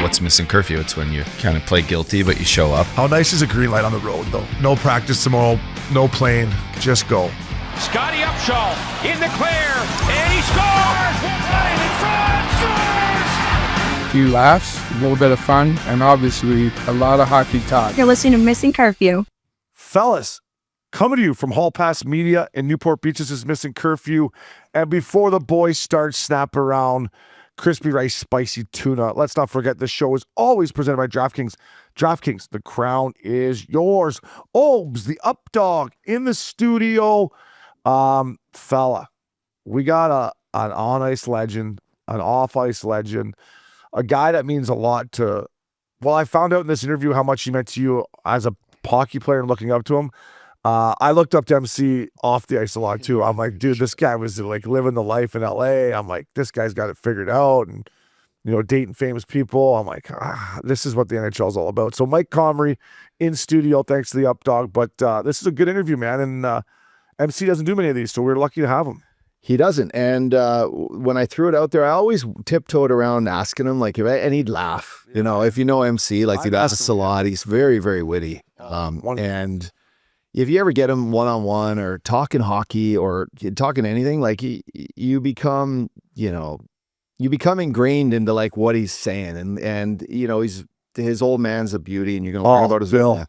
what's Missin Curfew? It's when you kind of play guilty, but you show up. How nice is a green light on the road, though? No practice tomorrow, no plane, just go. Scotty Upshaw in the clear, and he scores! Right in front, scores! A few laughs, a little bit of fun, and obviously a lot of hockey talk. You're listening to Missin Curfew. Fellas, coming to you from Hall Pass Media in Newport Beach, this is Missin Curfew. And before the boys start snapping around, crispy rice, spicy tuna. Let's not forget this show is always presented by DraftKings. DraftKings, the crown is yours. Obes, the up dog in the studio. Fella, we got an on-ice legend, an off-ice legend, a guy that means a lot to, well, I found out in this interview how much he meant to you as a hockey player and looking up to him. I looked up to MC off the ice a lot too. I'm like, dude, this guy was like living the life in LA. I'm like, this guy's got it figured out, and dating famous people. I'm like, this is what the NHL is all about. So Mike Comrie in studio, thanks to the up dog. But this is a good interview, man. And MC doesn't do many of these, so we're lucky to have him. He doesn't. And when I threw it out there, I always tiptoed around asking him, and he'd laugh. If you know MC, he'd ask us a lot. He's very, very witty. And if you ever get him one-on-one or talking hockey or talking anything, you become, you become ingrained into what he's saying. And his old man's a beauty, and you're going to learn about his Bill.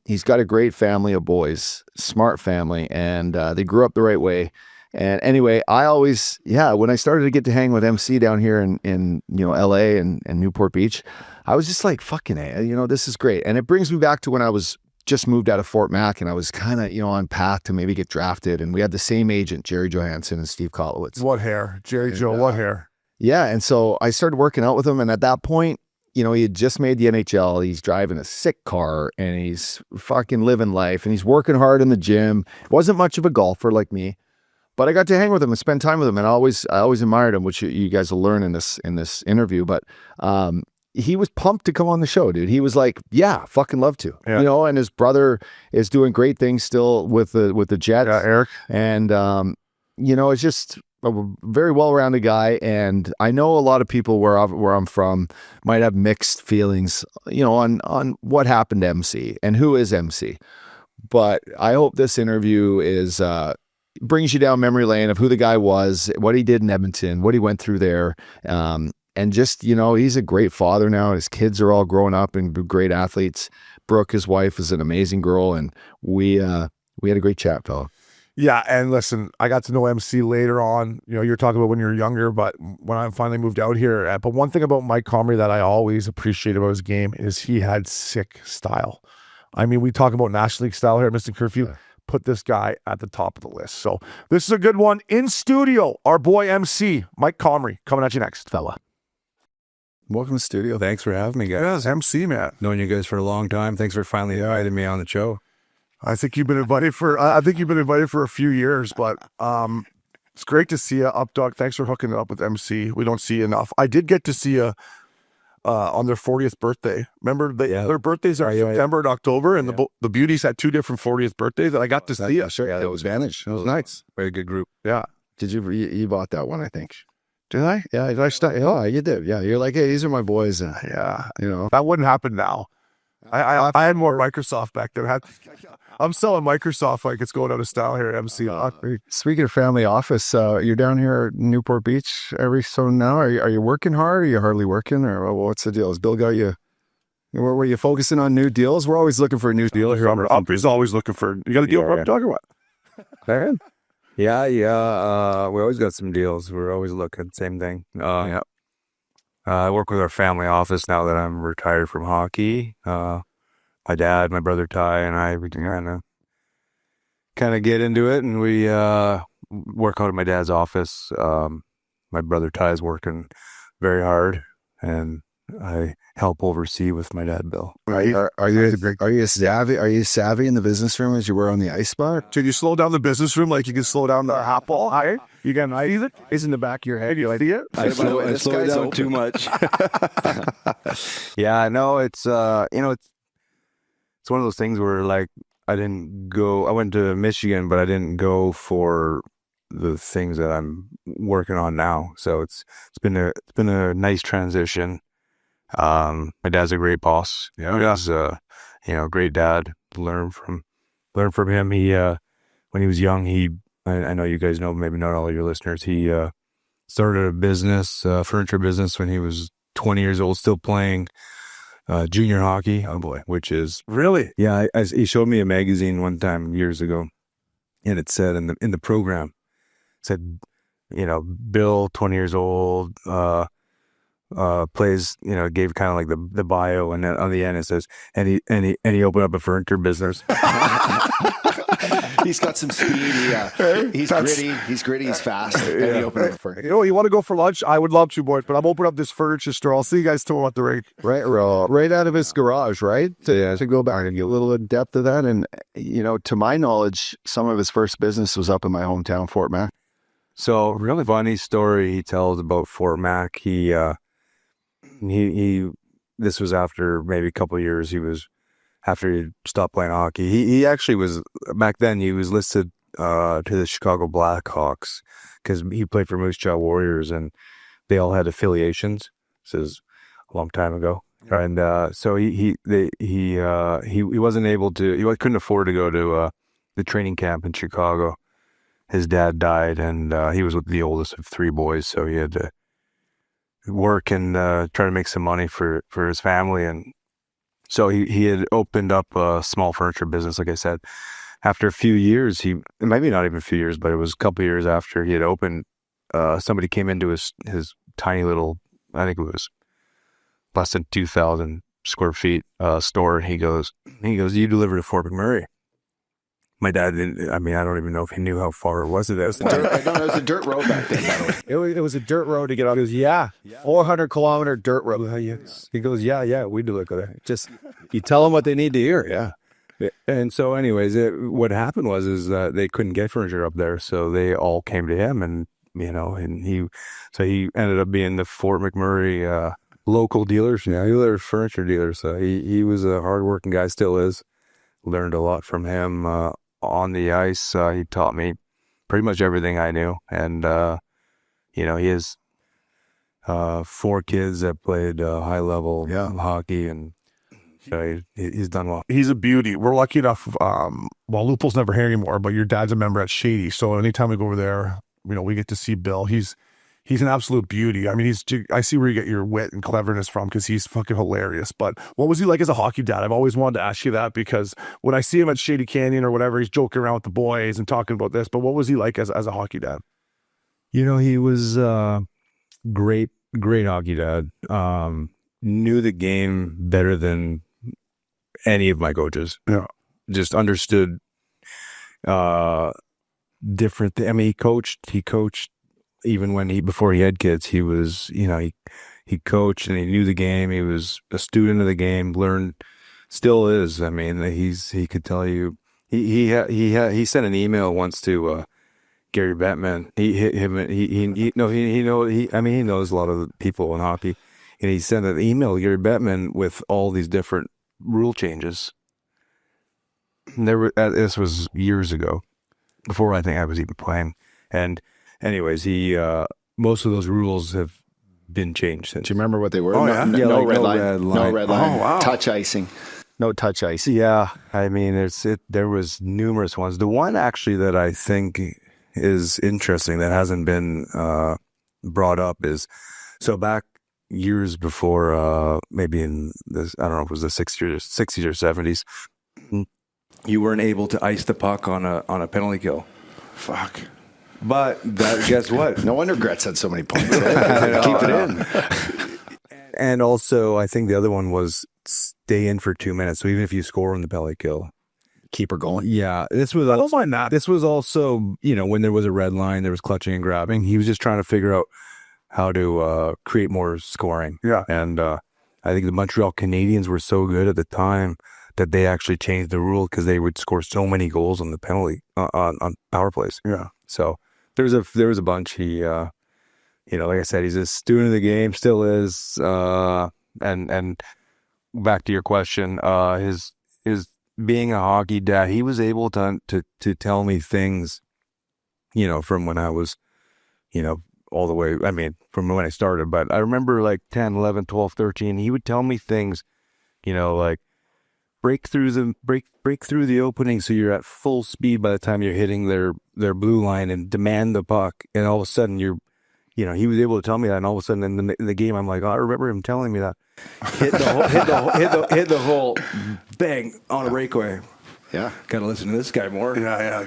He's got a great family of boys, smart family, and they grew up the right way. And anyway, I always, when I started to get to hang with MC down here in LA and Newport Beach, I was just like, fucking A, this is great. And it brings me back to when I was just moved out of Fort Mac, and I was kind of, on path to maybe get drafted. And we had the same agent, Jerry Johansson and Steve Kotlowitz. What hair? Jerry Joe, what hair? Yeah. And so I started working out with him. And at that point, he had just made the NHL. He's driving a sick car, and he's fucking living life, and he's working hard in the gym. Wasn't much of a golfer like me, but I got to hang with him and spend time with him. And I always admired him, which you guys will learn in this interview. But, he was pumped to come on the show, dude. He was like, yeah, fucking love to, and his brother is doing great things still with the Jets. Yeah, Eric. And, it's just a very well-rounded guy. And I know a lot of people where I'm from might have mixed feelings, on what happened to MC and who is MC. But I hope this interview brings you down memory lane of who the guy was, what he did in Edmonton, what he went through there. And just, he's a great father now. His kids are all grown up and great athletes. Brooke, his wife, is an amazing girl. And we had a great chat, fella. Yeah, and listen, I got to know MC later on. You're talking about when you're younger, but when I finally moved out here. But one thing about Mike Comrie that I always appreciate about his game is he had sick style. I mean, we talk about National League style here at Missin Curfew. Yeah. Put this guy at the top of the list. So this is a good one. In studio, our boy MC, Mike Comrie, coming at you next, fella. Welcome to the studio. Thanks for having me, guys. Yes, MC, man. Known you guys for a long time. Thanks for finally inviting me on the show. I think you've been invited for a few years, but it's great to see you, up dog. Thanks for hooking it up with MC. We don't see you enough. I did get to see you on their 40th birthday. Remember, their birthdays are September and October, and the Beauties had 2 different 40th birthdays, and I got to see you. Sure, yeah, it was Vantage. It was nice. Very good group. Yeah. Did you bought that one, I think. Did I? Yeah, oh, you did. Yeah, you're like, hey, these are my boys. Yeah, that wouldn't happen now. I had more Microsoft back then. I'm selling Microsoft like it's going out of style here at MC. Speaking of family office, you're down here at Newport Beach every so now. Are you working hard? Are you hardly working? Or what's the deal? Has Bill got you? Were you focusing on new deals? We're always looking for a new deal here. He's always looking for. You got a deal for dog or what? Yeah. We always got some deals. We're always looking. Same thing. I work with our family office now that I'm retired from hockey. My dad, my brother Ty, and I, we kind of get into it, and we work out at my dad's office. My brother Ty is working very hard, and I help oversee with my dad, Bill. Right. Are you savvy in the business room as you were on the ice bar? Should you slow down the business room like you can slow down the apple? You got an ice in the back of your head. You see it? I slow it down too much. Yeah, no, it's it's one of those things where I went to Michigan, but I didn't go for the things that I'm working on now. So it's been a nice transition. My dad's a great boss. He's great dad. Learn from him. He when he was young, I know you guys know, maybe not all your listeners. He started a business, furniture business, when he was 20 years old, still playing junior hockey. Oh boy, which is Really? yeah. He showed me a magazine one time years ago, and it said in the program, it said, Bill, 20 years old, plays, gave kind of like the bio, and then on the end it says, and he opened up a furniture business. He's got some speed. He's gritty. He's gritty. He's fast. And he opened up for You want to go for lunch? I would love to, boys, but I'm opening up this furniture store. I'll see you guys tomorrow at the rink. Right out of his garage, right? To go back and get a little depth of that. And, to my knowledge, some of his first business was up in my hometown, Fort Mac. So really funny story he tells about Fort Mac. He this was after maybe a couple of years. After he stopped playing hockey. He actually was, back then, he was listed to the Chicago Blackhawks because he played for Moose Jaw Warriors, and they all had affiliations. This is a long time ago. Yeah. And so he wasn't able to, he couldn't afford to go to the training camp in Chicago. His dad died, and he was the oldest of three boys, so he had to work and try to make some money for his family. And so he had opened up a small furniture business, like I said. After a few years, maybe not even a few years, but it was a couple of years after he had opened, somebody came into his tiny little, I think it was less than 2,000 square feet store. And he goes, you deliver to Fort McMurray. My dad didn't, I don't even know if he knew how far it was. It was a dirt road back then, by the way. It was a dirt road to get on. He goes, 400-kilometer dirt road. He goes, yeah, we do look at it. Just, you tell them what they need to hear, yeah. And so anyways, what happened was they couldn't get furniture up there, so they all came to him, and, and he ended up being the Fort McMurray local dealer. Yeah, he was a furniture dealer, so he was a hardworking guy, still is. Learned a lot from him. On the ice, he taught me pretty much everything I knew. And, he has 4 kids that played high-level hockey, and he's done well. He's a beauty. We're lucky enough, Lupul's never here anymore, but your dad's a member at Shady, so anytime we go over there, we get to see Bill. He's an absolute beauty. I see where you get your wit and cleverness from, because he's fucking hilarious. But what was he like as a hockey dad? I've always wanted to ask you that, because when I see him at Shady Canyon or whatever, he's joking around with the boys and talking about this. But what was he like as a hockey dad? He was great hockey dad. Knew the game better than any of my coaches. Yeah, just understood different. He coached. Even before he had kids, he was, he coached and he knew the game. He was a student of the game, learned, still is. He could tell you, he sent an email once to Gary Bettman. He knows a lot of the people in hockey, and he sent an email to Gary Bettman with all these different rule changes. And this was years ago, before I think I was even playing, and anyways, most of those rules have been changed since. Do you remember what they were? No red line. No red line. Oh, wow. Touch icing. No touch icing. Yeah, there was numerous ones. The one actually that I think is interesting that hasn't been brought up is, so back years before, maybe in this, I don't know if it was the 60s or 70s, you weren't able to ice the puck on a penalty kill. Fuck. But guess what? No wonder Gretz had so many points. Keep it in. And also, I think the other one was stay in for 2 minutes. So even if you score on the penalty kill, keep her going. Yeah, this was. I don't mind that. This was also, when there was a red line, there was clutching and grabbing. He was just trying to figure out how to create more scoring. Yeah, and I think the Montreal Canadiens were so good at the time that they actually changed the rule because they would score so many goals on the penalty on power plays. Yeah, so. There was a bunch. He, like I said, he's a student of the game, still is. And back to your question, his being a hockey dad, he was able to tell me things, from when I was, all the way, I mean, from when I started, but I remember like 10, 11, 12, 13, he would tell me things, you know, like break through the opening so you're at full speed by the time you're hitting their blue line and demand the puck. And all of a sudden he was able to tell me that, and all of a sudden in the game, I'm like, oh, I remember him telling me that. Hit the hole, bang, on a breakaway. Yeah. Got to listen to this guy more. Yeah.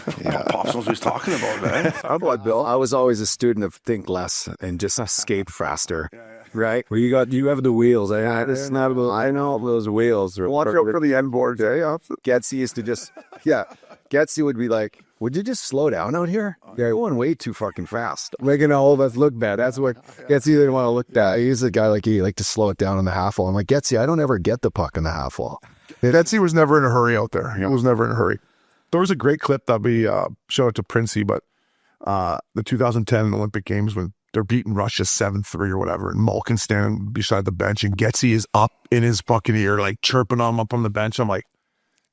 Pops knows what he's talking about, man. How about Bill? I was always a student of think less and just skate faster. Right? Well, you have the wheels. This is not about, I know those wheels. Watch out for the end board. Getsy used to just, Getsy would be like, would you just slow down out here? You're going way too fucking fast. Making all of us look bad. That's what Getsy didn't want to look at. He's a guy like he liked to slow it down in the half wall. I'm like, Getsy, I don't ever get the puck in the half wall. Getsy was never in a hurry out there. He was never in a hurry. There was a great clip that we showed it to Princey, but the 2010 Olympic Games when they're beating Russia 7-3 or whatever, and Malkin's standing beside the bench, and Getsy is up in his fucking ear, like chirping on him up on the bench. I'm like,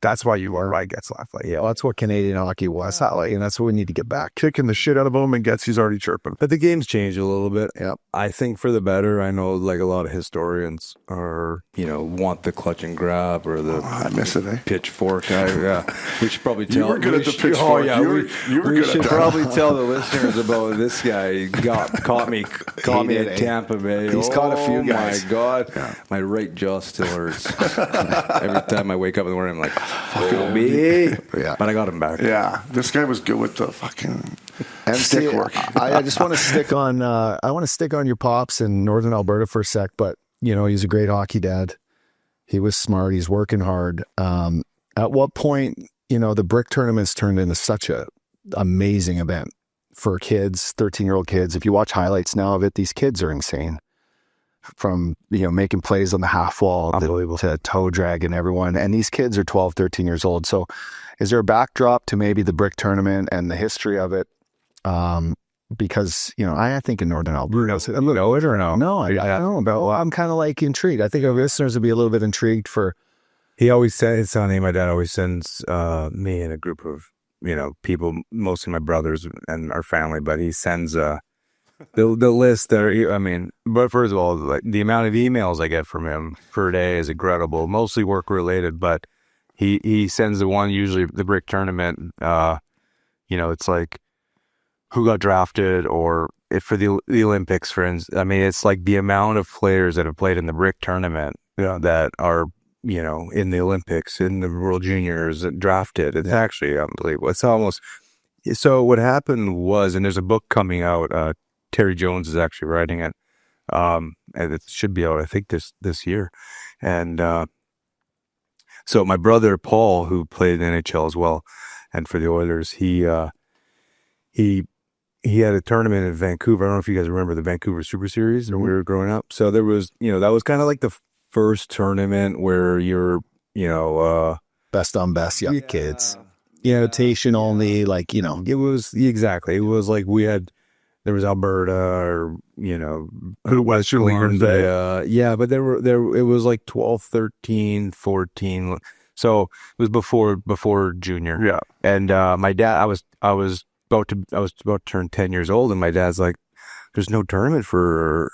that's why you are right, Getzlaff. Like, yeah, well, that's what Canadian hockey was. And that's what we need to get back. Kicking the shit out of him, and Getsy's already chirping. But the game's changed a little bit. Yeah, I think for the better. I know, like a lot of historians are, want the clutch and grab or the I miss it, eh? pitchfork. We should probably tell. You were good at the pitchfork. We should probably tell the listeners about this guy. Caught me at Tampa Bay. He's caught a few guys. Oh my God, my right jaw still hurts. Every time I wake up in the morning, I'm like, fuck me. Yeah, but I got him back. Yeah, this guy was good with the fucking stick work. I just want to stick on. I want to stick on your pops in Northern Alberta for a sec, but he's a great hockey dad. He was smart. He's working hard. At what point, the brick tournaments turned into such a amazing event for kids, 13-year-old kids. If you watch highlights now of it, these kids are insane. From, making plays on the half wall to toe dragging everyone. And these kids are 12, 13 years old. So is there a backdrop to maybe the brick tournament and the history of it? Because, I think in Northern Alberta, know it or no? No, I don't know about. Well, I'm kind of like intrigued. I think our listeners would be a little bit intrigued for. He always said, it's funny, my dad always sends me and a group of, people, mostly my brothers and our family, but he sends the list there. I mean, but first of all, like, the amount of emails I get from him per day is incredible, mostly work related, but he sends the one, usually the brick tournament, it's like who got drafted or if for the Olympics, friends. I mean, it's like the amount of players that have played in the brick tournament that are, in the Olympics, in the World Juniors drafted. It's actually unbelievable. It's almost, so what happened was, and there's a book coming out, Terry Jones is actually writing it, and it should be out, I think, this year. And so my brother Paul, who played in the NHL as well, and for the Oilers, he had a tournament in Vancouver. I don't know if you guys remember the Vancouver Super Series when we were growing up. So there was, that was kind of like the first tournament where you're, best on best, young kids, invitation only, like, it was exactly. It was like there was Alberta or, Western League. But it was like 12, 13, 14. So it was before junior. Yeah. And my dad, I was about to turn 10 years old, and my dad's like, there's no tournament for,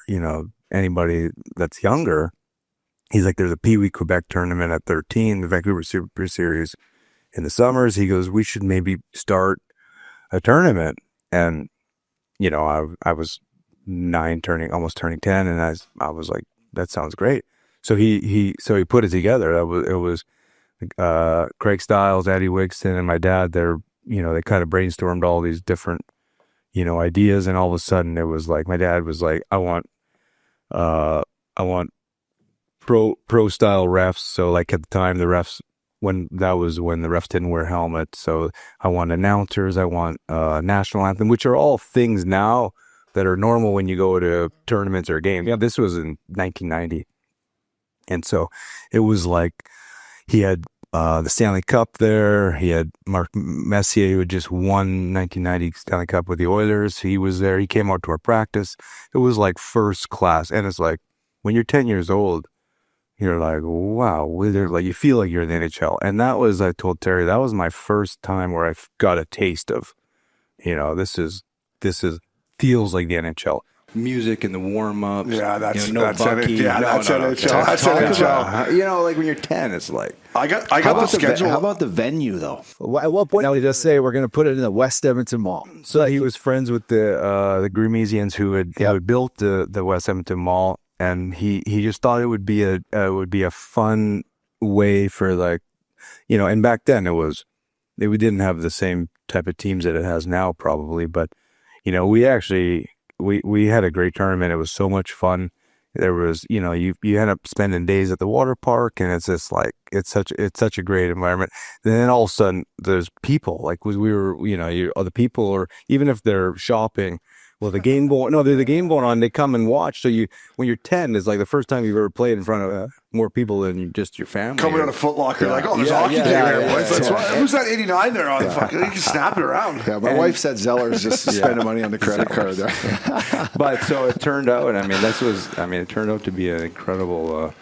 anybody that's younger. He's like, there's a Pee Wee Quebec tournament at 13, the Vancouver Super Series in the summers. He goes, we should maybe start a tournament. And I was 9, almost turning 10, and I was like, that sounds great. So he put it together. It was Craig Stiles, Eddie Wigston, and my dad. They kind of brainstormed all these different, ideas, and all of a sudden it was like my dad was like, I want pro style refs. So like at the time the refs, when the refs didn't wear helmets. So I want announcers, I want national anthem, which are all things now that are normal when you go to tournaments or games. Yeah, this was in 1990. And so it was like he had the Stanley Cup there. He had Mark Messier, who had just won 1990 Stanley Cup with the Oilers. He was there. He came out to our practice. It was like first class. And it's like when you're 10 years old, you're like, wow, like you feel like you're in the NHL. And that was, I told Terry, that was my first time where I got a taste of, this is feels like the NHL. Music and the warm-ups. Yeah, that's Bucky. Yeah, that's NHL. That's NHL. You know, like when you're 10, it's like. I got the schedule. How about the venue, though? At what point did he just say we're going to put it in the West Edmonton Mall? So he was friends with the Grimesians who had built the West Edmonton Mall, and he just thought it would be a fun way for, like, you know. And back then we didn't have the same type of teams that it has now, probably, but you know, we actually. We had a great tournament. It was so much fun. There was, you know, you end up spending days at the water park, and it's just like it's such a great environment. And then all of a sudden, there's people like we were, you know, other people, or even if they're shopping. Well, the game going on, they come and watch. So when you're 10, it's like the first time you've ever played in front of more people than just your family. Coming out of Foot Locker, like, oh, there's a hockey game here, boys. That's right. Who's that 89 there on the fucking? You can snap it around. Yeah, my wife said Zeller's just spending money on the credit card there. But so it turned out. I mean, it turned out to be an incredible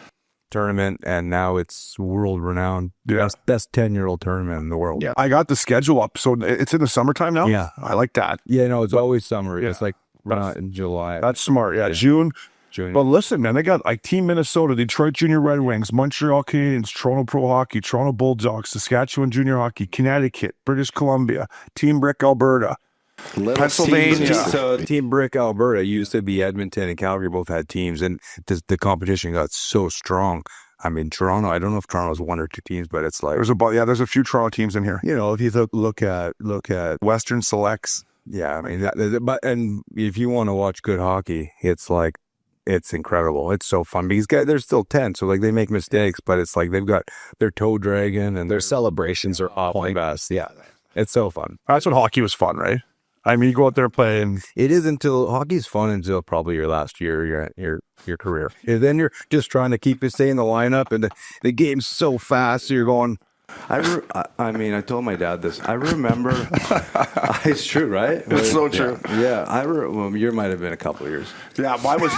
tournament, and now it's world renowned. Best 10-year-old tournament in the world. Yeah, I got the schedule up, so it's in the summertime now. Yeah, I like that. Yeah, no, it's always summer. Yeah. It's like in July. That's smart. Yeah, June. But listen, man, they got like Team Minnesota, Detroit Junior Red Wings, Montreal Canadiens, Toronto Pro Hockey, Toronto Bulldogs, Saskatchewan Junior Hockey, Connecticut, British Columbia, Team Brick Alberta. Pennsylvania. So Team Brick Alberta used to be Edmonton and Calgary both had teams, and the competition got so strong. I mean, Toronto, I don't know if Toronto's one or two teams, but it's like there's a few Toronto teams in here. You know, if you look at Western Selects. Yeah, I mean, and if you want to watch good hockey, it's like it's incredible. It's so fun because they're still 10, so like they make mistakes, but it's like they've got their toe dragging and their celebrations are point best. Yeah, it's so fun. That's when hockey was fun, right? I mean, you go out there playing. It is hockey's fun until probably your last year, your career. And then you're just trying to stay in the lineup, and the game's so fast, so you're going. I mean, I told my dad this. I remember. It's true, right? It's so true. Yeah, well, yours might have been a couple of years. Yeah, mine was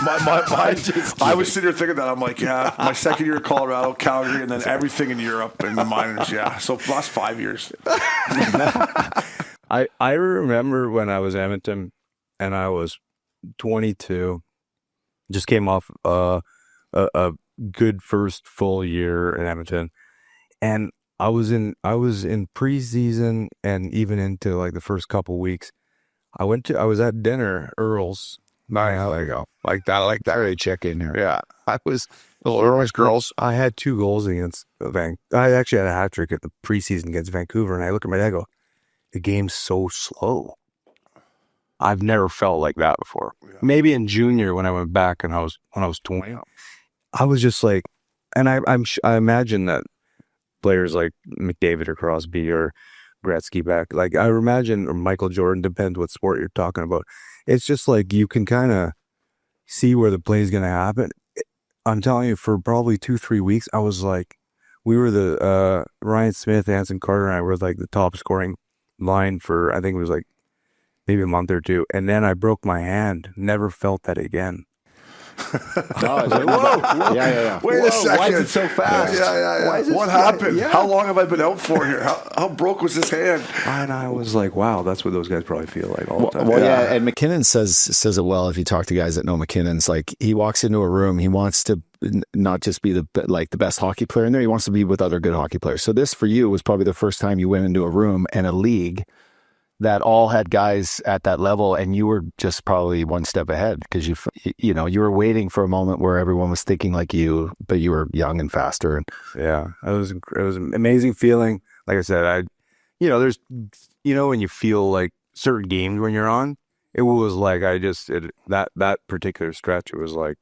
I was sitting here thinking that. I'm like, yeah, my second year in Colorado, Calgary, and then everything in Europe and the minors. Yeah, so last 5 years. I remember when I was in Edmonton, and I was 22, just came off a good first full year in Edmonton, and I was in preseason and even into like the first couple weeks. I was at dinner, Earl's. There you go. Like that. Really check in here. Yeah, I was little Earl's girls. I had 2 goals against I actually had a hat trick at the preseason against Vancouver, and I look at my dad and go, the game's so slow. I've never felt like that before. Yeah. Maybe in junior when I went back and when I was 20, I was just like, and I imagine that players like McDavid or Crosby or Gretzky back, like I imagine, or Michael Jordan, depends what sport you're talking about. It's just like you can kind of see where the play is going to happen. I'm telling you, for probably 2-3 weeks, I was like, we were the Ryan Smyth, Anson Carter, and I were like the top scoring line for, I think it was like maybe a month or two, and then I broke my hand. Never felt that again. Whoa. Yeah. Wait a second. Why is it so fast? Yeah. What happened? Yeah. How long have I been out for here? How broke was this hand? And I was like, wow, that's what those guys probably feel like all the time. Well, yeah. And McKinnon says it well. If you talk to guys that know McKinnon's, like he walks into a room, he wants to not just be the best hockey player in there. He wants to be with other good hockey players. So this for you was probably the first time you went into a room and a league that all had guys at that level, and you were just probably one step ahead because you were waiting for a moment where everyone was thinking like you, but you were young and faster. And yeah, it was an amazing feeling. Like I said, there's when you feel like certain games when you're on, it was like that particular stretch, it was like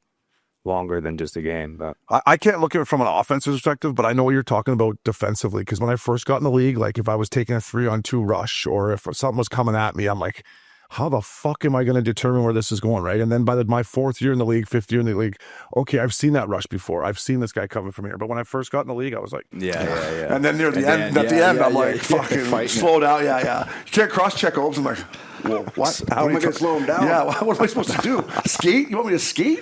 longer than just a game. But I can't look at it from an offensive perspective, but I know what you're talking about defensively, because when I first got in the league, like if I was taking a 3-on-2 rush or if something was coming at me, I'm like, how the fuck am I going to determine where this is going, right? And then by my 4th year in the league, 5th year in the league, okay, I've seen that rush before. I've seen this guy coming from here. But when I first got in the league, I was like, yeah. And then near the end, I'm like, fucking slow down. Yeah. You can't cross-check Obes. I'm like, well, what? How am I going to slow him down? Yeah, what am I supposed to do? Skate? You want me to skate?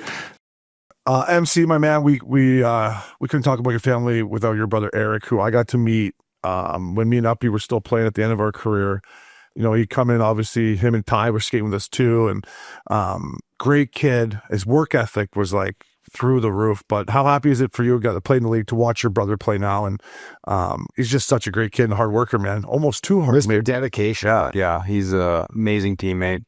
MC, my man, we couldn't talk about your family without your brother Eric, who I got to meet when me and Uppy were still playing at the end of our career. he come in, obviously him and Ty were skating with us too. And great kid. His work ethic was like through the roof. But how happy is it for you, got to play in the league, to watch your brother play now? And he's just such a great kid and hard worker, man. Almost too hard. Dedication. Yeah, he's an amazing teammate.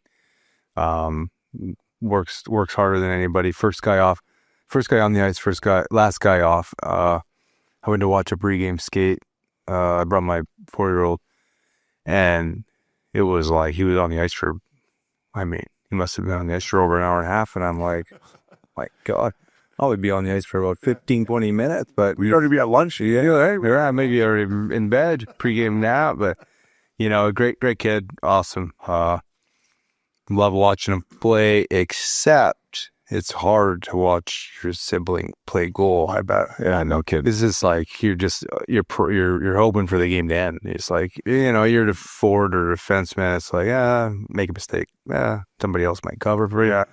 Works harder than anybody. First guy on the ice, last guy off. I went to watch a pregame skate. I brought my 4-year-old, and it was like he was on the ice for, he must have been on the ice for over an hour and a half, and I'm like, my God, I would be on the ice for about 15, 20 minutes, but We'd already be at lunch. yeah, maybe already in bed, pregame nap, but, a great kid, awesome. Love watching him play, except it's hard to watch your sibling play goal. I bet. Yeah, no kidding. This is like you're hoping for the game to end. It's like you're the forward or defenseman. It's like make a mistake. Somebody else might cover for you.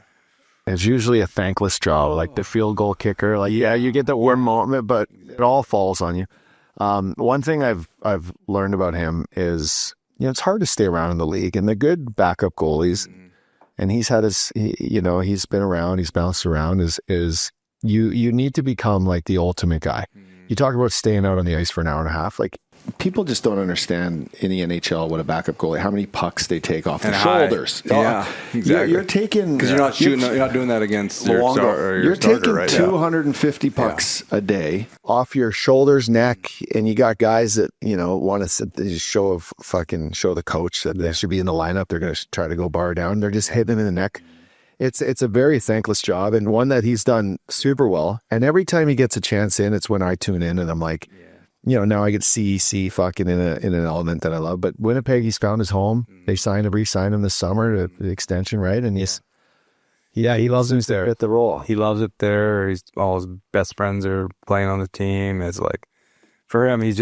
It's usually a thankless job, like the field goal kicker. Like, you get that warm moment, but it all falls on you. One thing I've learned about him is, it's hard to stay around in the league, and the good backup goalies, and he's had he's been around, he's bounced around, is you need to become like the ultimate guy. You talk about staying out on the ice for an hour and a half, like, People just don't understand in the NHL what a backup goalie, how many pucks they take off their shoulders. Yeah, exactly. You're taking, because you're not shooting. You're not doing that against your you're starter, taking right? 250 pucks a day off your shoulders, neck, and you got guys that want to show the coach that they should be in the lineup. They're going to try to go bar down. They're just hitting him in the neck. It's a very thankless job, and one that he's done super well. And every time he gets a chance in, it's when I tune in and I'm like, now I get CEC fucking in an element that I love. But Winnipeg, he's found his home. They re-signed him this summer to the extension, right? And he loves him there. Fit the role. He loves it there. All his best friends are playing on the team. It's like, for him, he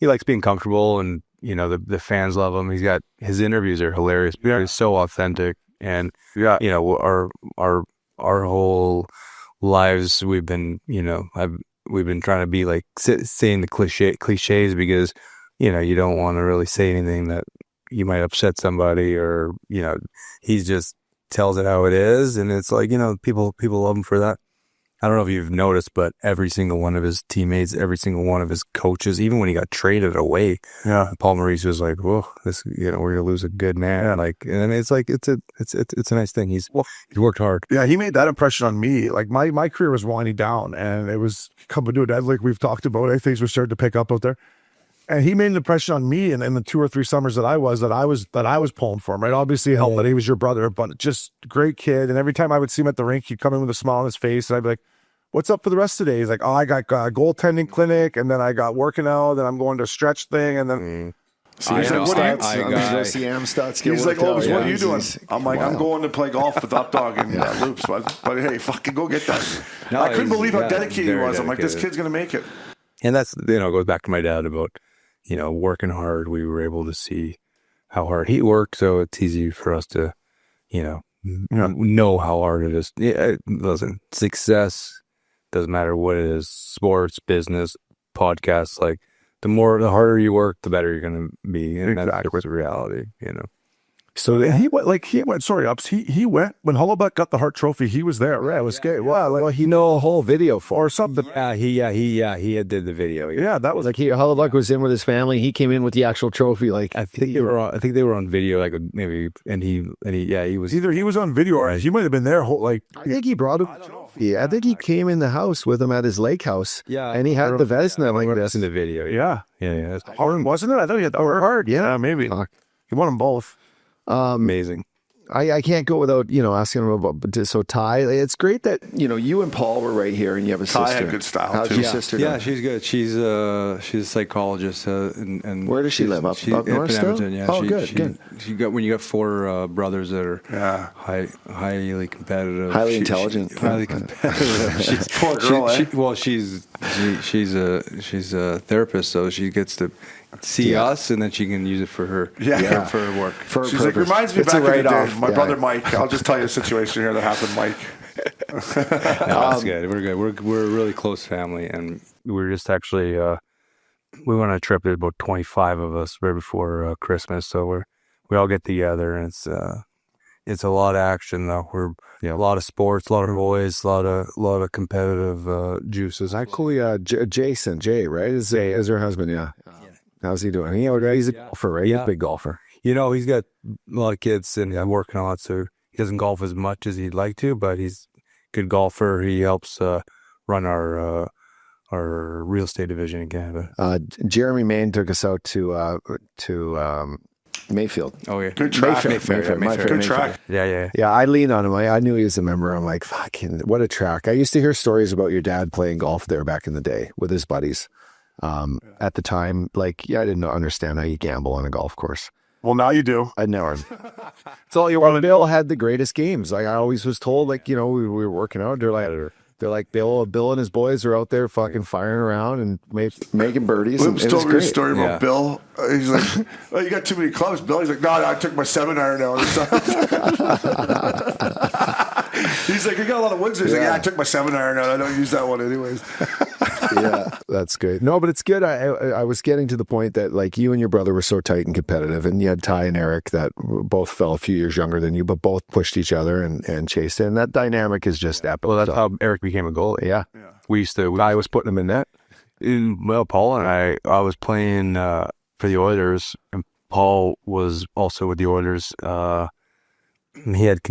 likes being comfortable, and the fans love him. His interviews are hilarious because he's so authentic, and our whole lives we've been trying to be like saying the cliches because you don't want to really say anything that you might upset somebody, or he just tells it how it is, and it's like people love him for that. I don't know if you've noticed, but every single one of his teammates, every single one of his coaches, even when he got traded away, Paul Maurice was like, "Whoa, this we're gonna lose a good man." Yeah. Like, and it's like it's a nice thing. He's worked hard. Yeah, he made that impression on me. Like my career was winding down, and it was coming to it. Like we've talked about, things were starting to pick up out there. And he made an impression on me in the 2 or 3 summers that I was pulling for him, right? Obviously, it helped that he was your brother, but just great kid. And every time I would see him at the rink, he'd come in with a smile on his face, and I'd be like, "What's up for the rest of the day?" He's like, "Oh, I got a goaltending clinic, and then I got working out, then I'm going to a stretch thing, and then." He's like, "What are you doing?" I'm like, "I'm going to play golf with Up Dog and Loops, but hey, fucking go get that." I couldn't believe how dedicated he was. I'm like, this kid's gonna make it. And that's goes back to my dad about working hard. We were able to see how hard he worked, so it's easy for us to know how hard it is. Listen, success doesn't matter what it is, sports, business, podcasts, like the harder you work, the better you're going to be. And that's the reality, So he went, sorry, Ups. He went when Hollaback got the Hart Trophy. He was there, right? It was scary. Well, he know a whole video for or something. He did the video. Yeah, that was like Hollaback was in with his family. He came in with the actual trophy. Like I think they were on video. Like maybe, and he was either he was on video or he might have been there. I think he brought him. I think he came in the house with him at his lake house. Yeah, and he had the vest and like this in the video. Yeah. Hard, wasn't it? I thought he had hard. Yeah, maybe. He won them both. Amazing. I can't go without asking him about. So Ty, it's great that you and Paul were right here, and you have a sister. Ty had good style. How's your sister doing? Yeah, she's good. She's a psychologist. And where does she live? Up north in still? Edmonton. Yeah. Oh, good. When you got 4 brothers that are highly competitive, highly intelligent, highly competitive. Poor girl. She's a therapist, so she gets to see us, and then she can use it for her for her work. She's like, reminds me back in the day, my brother Mike. I'll just tell you a situation here that happened, Mike. No, it's good. We're good. We're a really close family, and we're just actually we went on a trip. There's about 25 of us right before Christmas, so we're we all get together, and it's a lot of action though. We're a lot of sports, a lot of boys, a lot of competitive juices. Actually, Jay, right? Is her husband? Yeah. How's he doing? He's a golfer, right? He's a big golfer. He's got a lot of kids and working a lot, so he doesn't golf as much as he'd like to, but he's a good golfer. He helps run our real estate division in Canada. Jeremy Main took us out to Mayfield. Oh yeah, Good track. Mayfield. Good track. Yeah. Yeah, I leaned on him. I knew he was a member. I'm like, fucking, what a track. I used to hear stories about your dad playing golf there back in the day with his buddies. At the time, I didn't understand how you gamble on a golf course. Well, now you do. I never. It's all you want. Bill had the greatest games. I always was told, we were working out. They're like Bill and his boys are out there fucking firing around and making birdies. Lips told me a great. story about Bill. He's like, "Oh, you got too many clubs, Bill." He's like, "No, I took my 7-iron now." He's like, "You got a lot of woods." He's like, "Yeah, I took my 7-iron out. I don't use that one anyways." Yeah, that's good. No, but it's good. I was getting to the point that you and your brother were so tight and competitive, and you had Ty and Eric that both fell a few years younger than you, but both pushed each other and chased it. And that dynamic is just epic. Well, that's how Eric became a goalie. Yeah. I was putting him in net. Paul and I was playing for the Oilers, and Paul was also with the Oilers. He had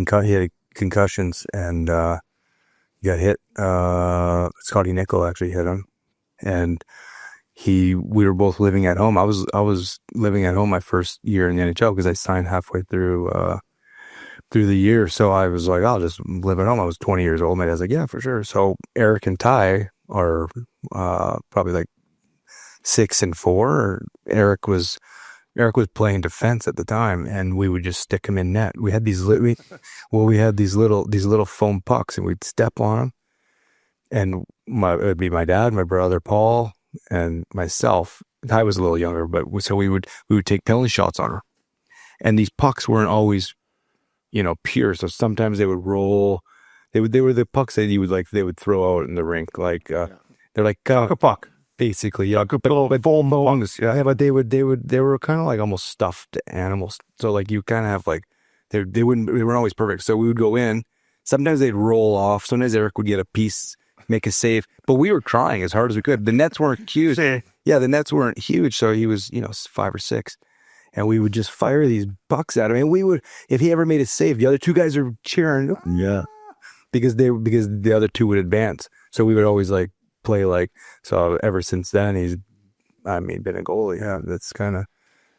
concussions, and he got hit. Scotty Nickel actually hit him, and we were both living at home. I was living at home my first year in the NHL because I signed halfway through the year. So I was like, I'll just live at home. I was 20 years old. My dad's like, yeah, for sure. So Eric and Ty are probably 6 and 4. Eric was playing defense at the time, and we would just stick him in net. We had these little foam pucks, and we'd step on them. And it would be my dad, my brother Paul, and myself. Ty was a little younger, but so we would take penalty shots on her. And these pucks weren't always, pure. So sometimes they would roll. They were the pucks that you would they would throw out in the rink. They're like a puck. Basically, but they were kind of like almost stuffed animals. So you kind of have they weren't always perfect. So we would go in. Sometimes they'd roll off. Sometimes Eric would get a piece, make a save. But we were trying as hard as we could. The nets weren't huge. Yeah, the nets weren't huge. So he was 5 or 6, and we would just fire these bucks at him. And we would, if he ever made a save, the other 2 guys are cheering. Yeah, because the other 2 would advance. So we would always play so ever since then he's been a goalie. Yeah, that's kind of,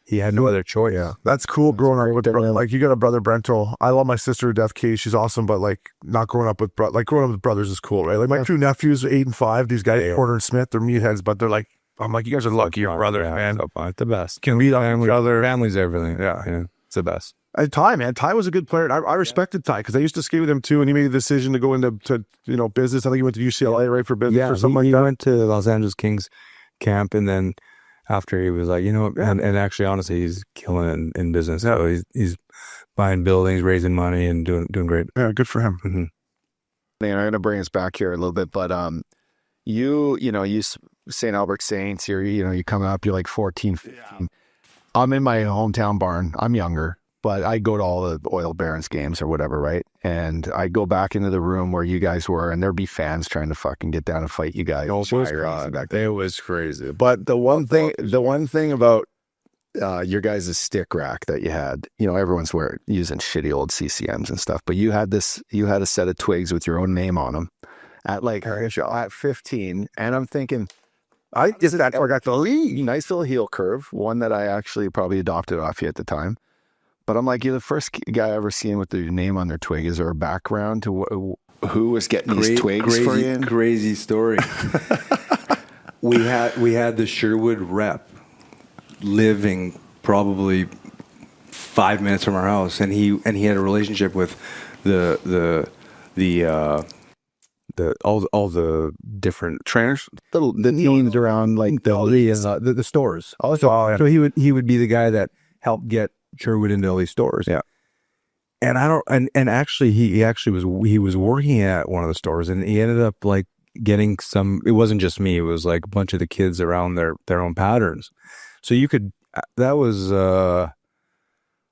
he had no other choice. Yeah, that's cool growing up with you got a brother Brento. I love my sister to death, Kate. She's awesome, but not growing up with growing up with brothers is cool, right? My 2 nephews, 8 and 5. These guys, Porter and Smyth, they're meatheads, but they're I'm you guys are lucky, your brothers, man. The best. Can lead on each other. Family's everything. Yeah, it's the best. Ty was a good player. I respected Ty because I used to skate with him too, and he made a decision to go into business. I think he went to UCLA, right, for business or something he like that. He went to Los Angeles Kings camp, and then after he was like, and actually, honestly, he's killing it in business. So he's buying buildings, raising money, and doing great. Yeah, good for him. Mm-hmm. And I'm going to bring us back here a little bit, but you St. Albert Saints, you come up, you're 14, 15. Yeah. I'm in my hometown barn. I'm younger, but I go to all the Oil Barons games or whatever, right? And I go back into the room where you guys were, and there'd be fans trying to fucking get down and fight you guys. It was crazy. But the one thing about your guys' stick rack that you had, everyone's using shitty old CCMs and stuff, but you had a set of twigs with your own name on them at 15, and I'm thinking, I got the nice little heel curve, one that I actually probably adopted off you at the time. But I'm like, you're the first guy I ever seen with their name on their twig. Is there a background to who was getting these twigs for you? Crazy story. we had the Sherwood rep living probably 5 minutes from our house, and he had a relationship with all the different trainers, the teams around the stores. So he would be the guy that helped get Sherwood into all these stores. Yeah. And actually he was working at one of the stores, and he ended up getting some. It wasn't just me. It was a bunch of the kids around their own patterns. So you could. That was.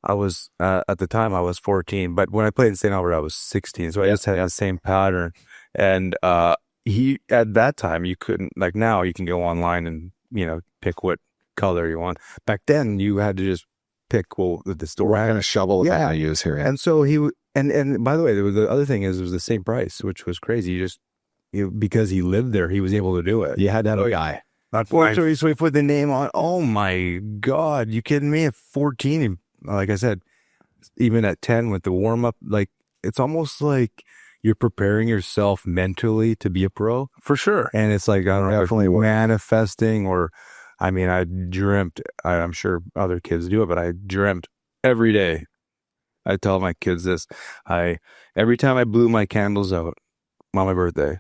I was at the time I was 14, but when I played in St. Albert, I was 16. So I just had the same pattern. And he at that time you couldn't, like now you can go online and pick what color you want. Back then you had to just pick the store. We're gonna shovel. Yeah, I use here. And so and by the way, the other thing is it was the same price, which was crazy. Because he lived there, he was able to do it. You had to have a guy. So he put the name on. Oh my God, you kidding me? At 14, like I said, even at 10 with the warm up, like it's almost like you're preparing yourself mentally to be a pro. For sure. And it's like, I don't know, definitely manifesting, or I mean, I dreamt, I'm sure other kids do it, but I dreamt every day. I tell my kids this. Every time I blew my candles out on my birthday,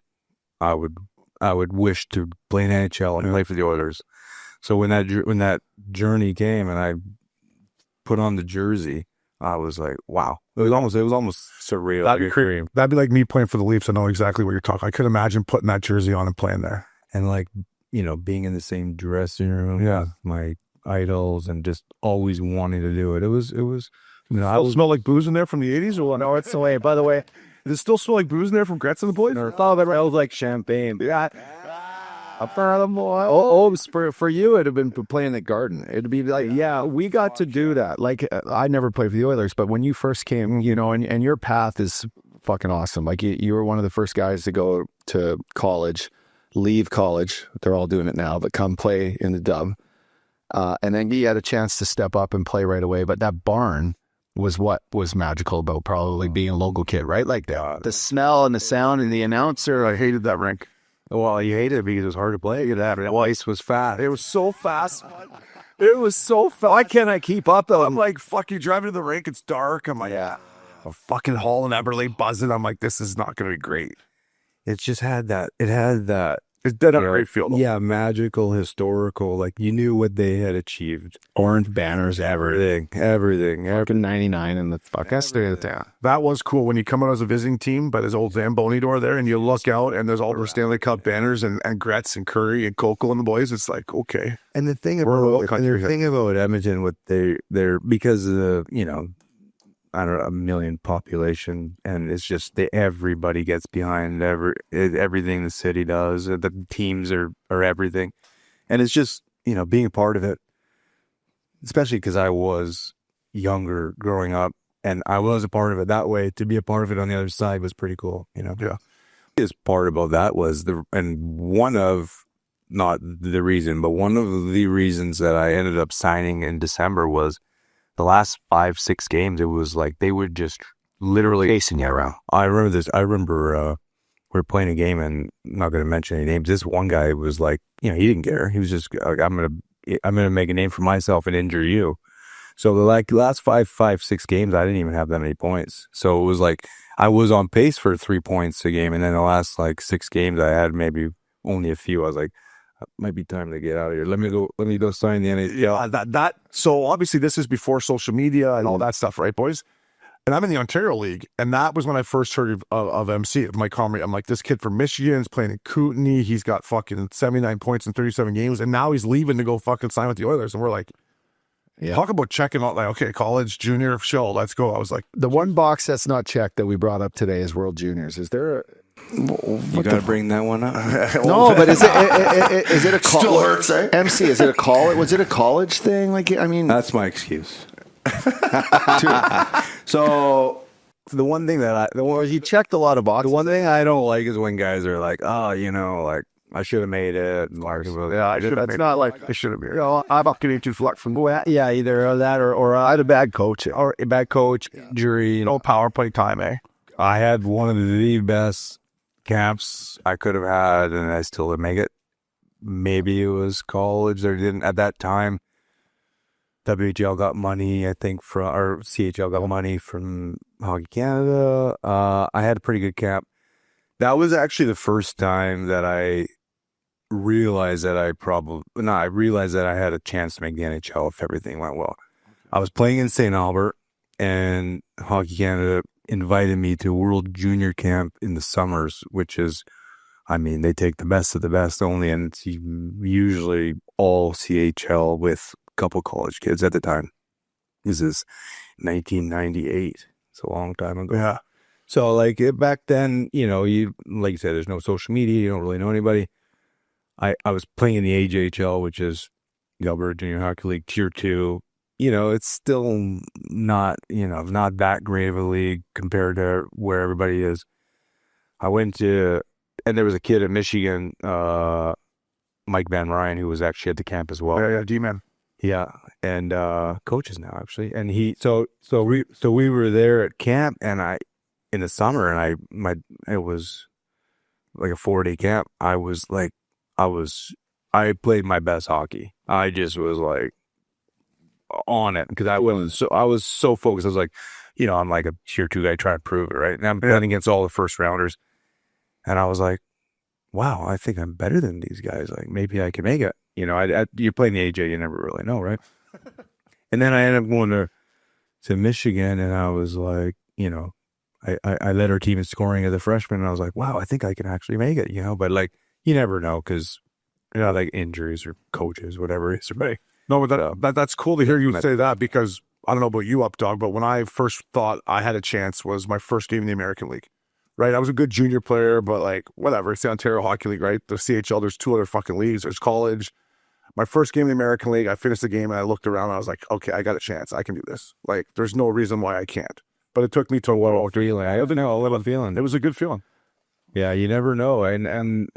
I would wish to play in NHL and play for the Oilers. So when that journey came and I put on the jersey, I was like, wow. It was almost surreal. That'd be crazy. That'd be like me playing for the Leafs. I know exactly what you're talking. I could imagine putting that jersey on and playing there. And like, being in the same dressing room with my idols and just always wanting to do it. It was I smell like booze in there from the 80s or what? No, it's the way. By the way, does it still smell like booze in there from Gretzky and the boys? I thought that smells like champagne. Yeah. For you, it'd have been playing the Garden. It'd be like, we got to do that. Like, I never played for the Oilers, but when you first came, and your path is fucking awesome. Like, you were one of the first guys to go to college, leave college. They're all doing it now, but come play in the Dub. And then you had a chance to step up and play right away. But that barn was what was magical about probably being a local kid, right? Like the smell and the sound and the announcer. I hated that rink. Well, you hated it because it was hard to play. That ice was fast. It was so fast. Why can't I keep up though? I'm like, fuck, you driving to the rink, it's dark. I'm like, a fucking Hall and Eberle buzzing. I'm like, this is not going to be great. It just had that. It did have a great feel though. Yeah, magical, historical. Like you knew what they had achieved. Orange banners, everything. Everything. 99 and the fuck. That was cool when you come out as a visiting team by this old Zamboni door there and you look out and there's all the Stanley Cup banners and Gretz and Curry and Kokol and the boys. It's like, okay. And the thing about Edmonton with their because of the, I don't know, 1 million population, and it's just everybody gets behind everything the city does. The teams are everything, and it's just being a part of it, especially because I was younger growing up, and I was a part of it that way. To be a part of it on the other side was pretty cool, Yeah. The biggest part about that was one of the reasons that I ended up signing in December was. The last 5-6 games, it was like they would just literally chasing you around. I remember this. I remember we were playing a game, and I'm not going to mention any names. This one guy was like, he didn't care. He was just, like, I'm gonna make a name for myself and injure you. So the last 5-6 games, I didn't even have that many points. So it was like I was on pace for 3 points a game, and then the last 6 games, I had maybe only a few. I was like, might be time to get out of here. Let me go sign the NHL. Yeah, so obviously this is before social media and all that stuff, right, boys? And I'm in the Ontario League, and that was when I first heard of MC, of Mike Comrie. I'm like, this kid from Michigan is playing in Kootenay. He's got fucking 79 points in 37 games, and now he's leaving to go fucking sign with the Oilers. And we're like, talk about checking out, like, okay, college, junior, show, let's go. I was like, the one box that's not checked that we brought up today is World Juniors. Is there you got to bring that one up. No, but is it a college? Still hurts, eh? MC, is it a college? Was it a college thing? Like, I mean, that's my excuse. So the one thing that he checked a lot of boxes. The one thing I don't like is when guys are like, like I should have made it. I should have. It's not like I should have made it. I'm not getting too fluck from either that or I had a bad coach or a bad coach injury. No power play time, eh? I had one of the best camps I could have had, and I still didn't make it. Maybe it was college. There didn't at that time. WHL got money, I think, or CHL got money from Hockey Canada. I had a pretty good camp. That was actually the first time that I realized that I realized that I had a chance to make the NHL if everything went well. I was playing in St. Albert, and Hockey Canada invited me to World Junior Camp in the summers, which is, they take the best of the best only, and it's usually all CHL with a couple college kids at the time. This is 1998. It's a long time ago. Yeah. So like back then, you like you said, there's no social media. You don't really know anybody. I was playing in the AJHL, which is the Alberta Junior Hockey League Tier 2. It's still not that great of a league compared to where everybody is. I went to, and there was a kid at Michigan, Mike Van Ryan, who was actually at the camp as well. Yeah, D-man. Yeah, and coaches now actually, and we were there at camp, and in the summer, and it was like a 4-day camp. I played my best hockey. I just was like on it because I was so focused. I was like, I'm like a tier 2 guy trying to prove it, right? And I'm playing against all the first rounders, and I was like, wow, I think I'm better than these guys. Like maybe I can make it. You're playing the AJ, you never really know, right? And then I ended up going to Michigan, and I was like, I led our team in scoring as a freshman, and I was like, wow, I think I can actually make it, But like, you never know because, like injuries or coaches, whatever it is, right? No, but that's cool to hear you say that because I don't know about you, Updog, but when I first thought I had a chance was my first game in the American League. Right, I was a good junior player, but like whatever. It's the Ontario Hockey League, right? The CHL. There's 2 other fucking leagues. There's college. My first game in the American League, I finished the game and I looked around and I was like, okay, I got a chance. I can do this. Like, there's no reason why I can't. But it took me to a little feeling. I don't know, a little feeling. It was a good feeling. Yeah, you never know, and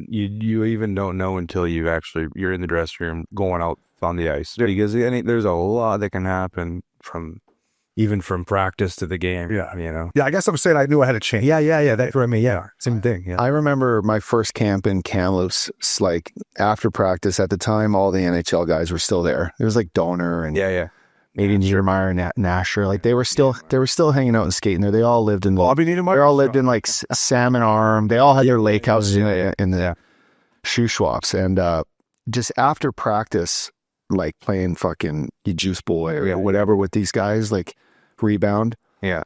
you even don't know until you're in the dressing room going out on the ice because there's a lot that can happen from practice to the game. Yeah, Yeah, I guess I'm saying I knew I had a chance. Yeah. That's what I mean. Yeah, same thing. Yeah. I remember my first camp in Kamloops, like after practice at the time, all the NHL guys were still there. It was like Donor and maybe Niedermeyer and Nasher. Like they were still hanging out and skating there. They all lived in like Salmon Arm. They all had their lake houses in the shoe swaps. And just after practice, like playing fucking Juice Boy or whatever with these guys, like rebound. Yeah.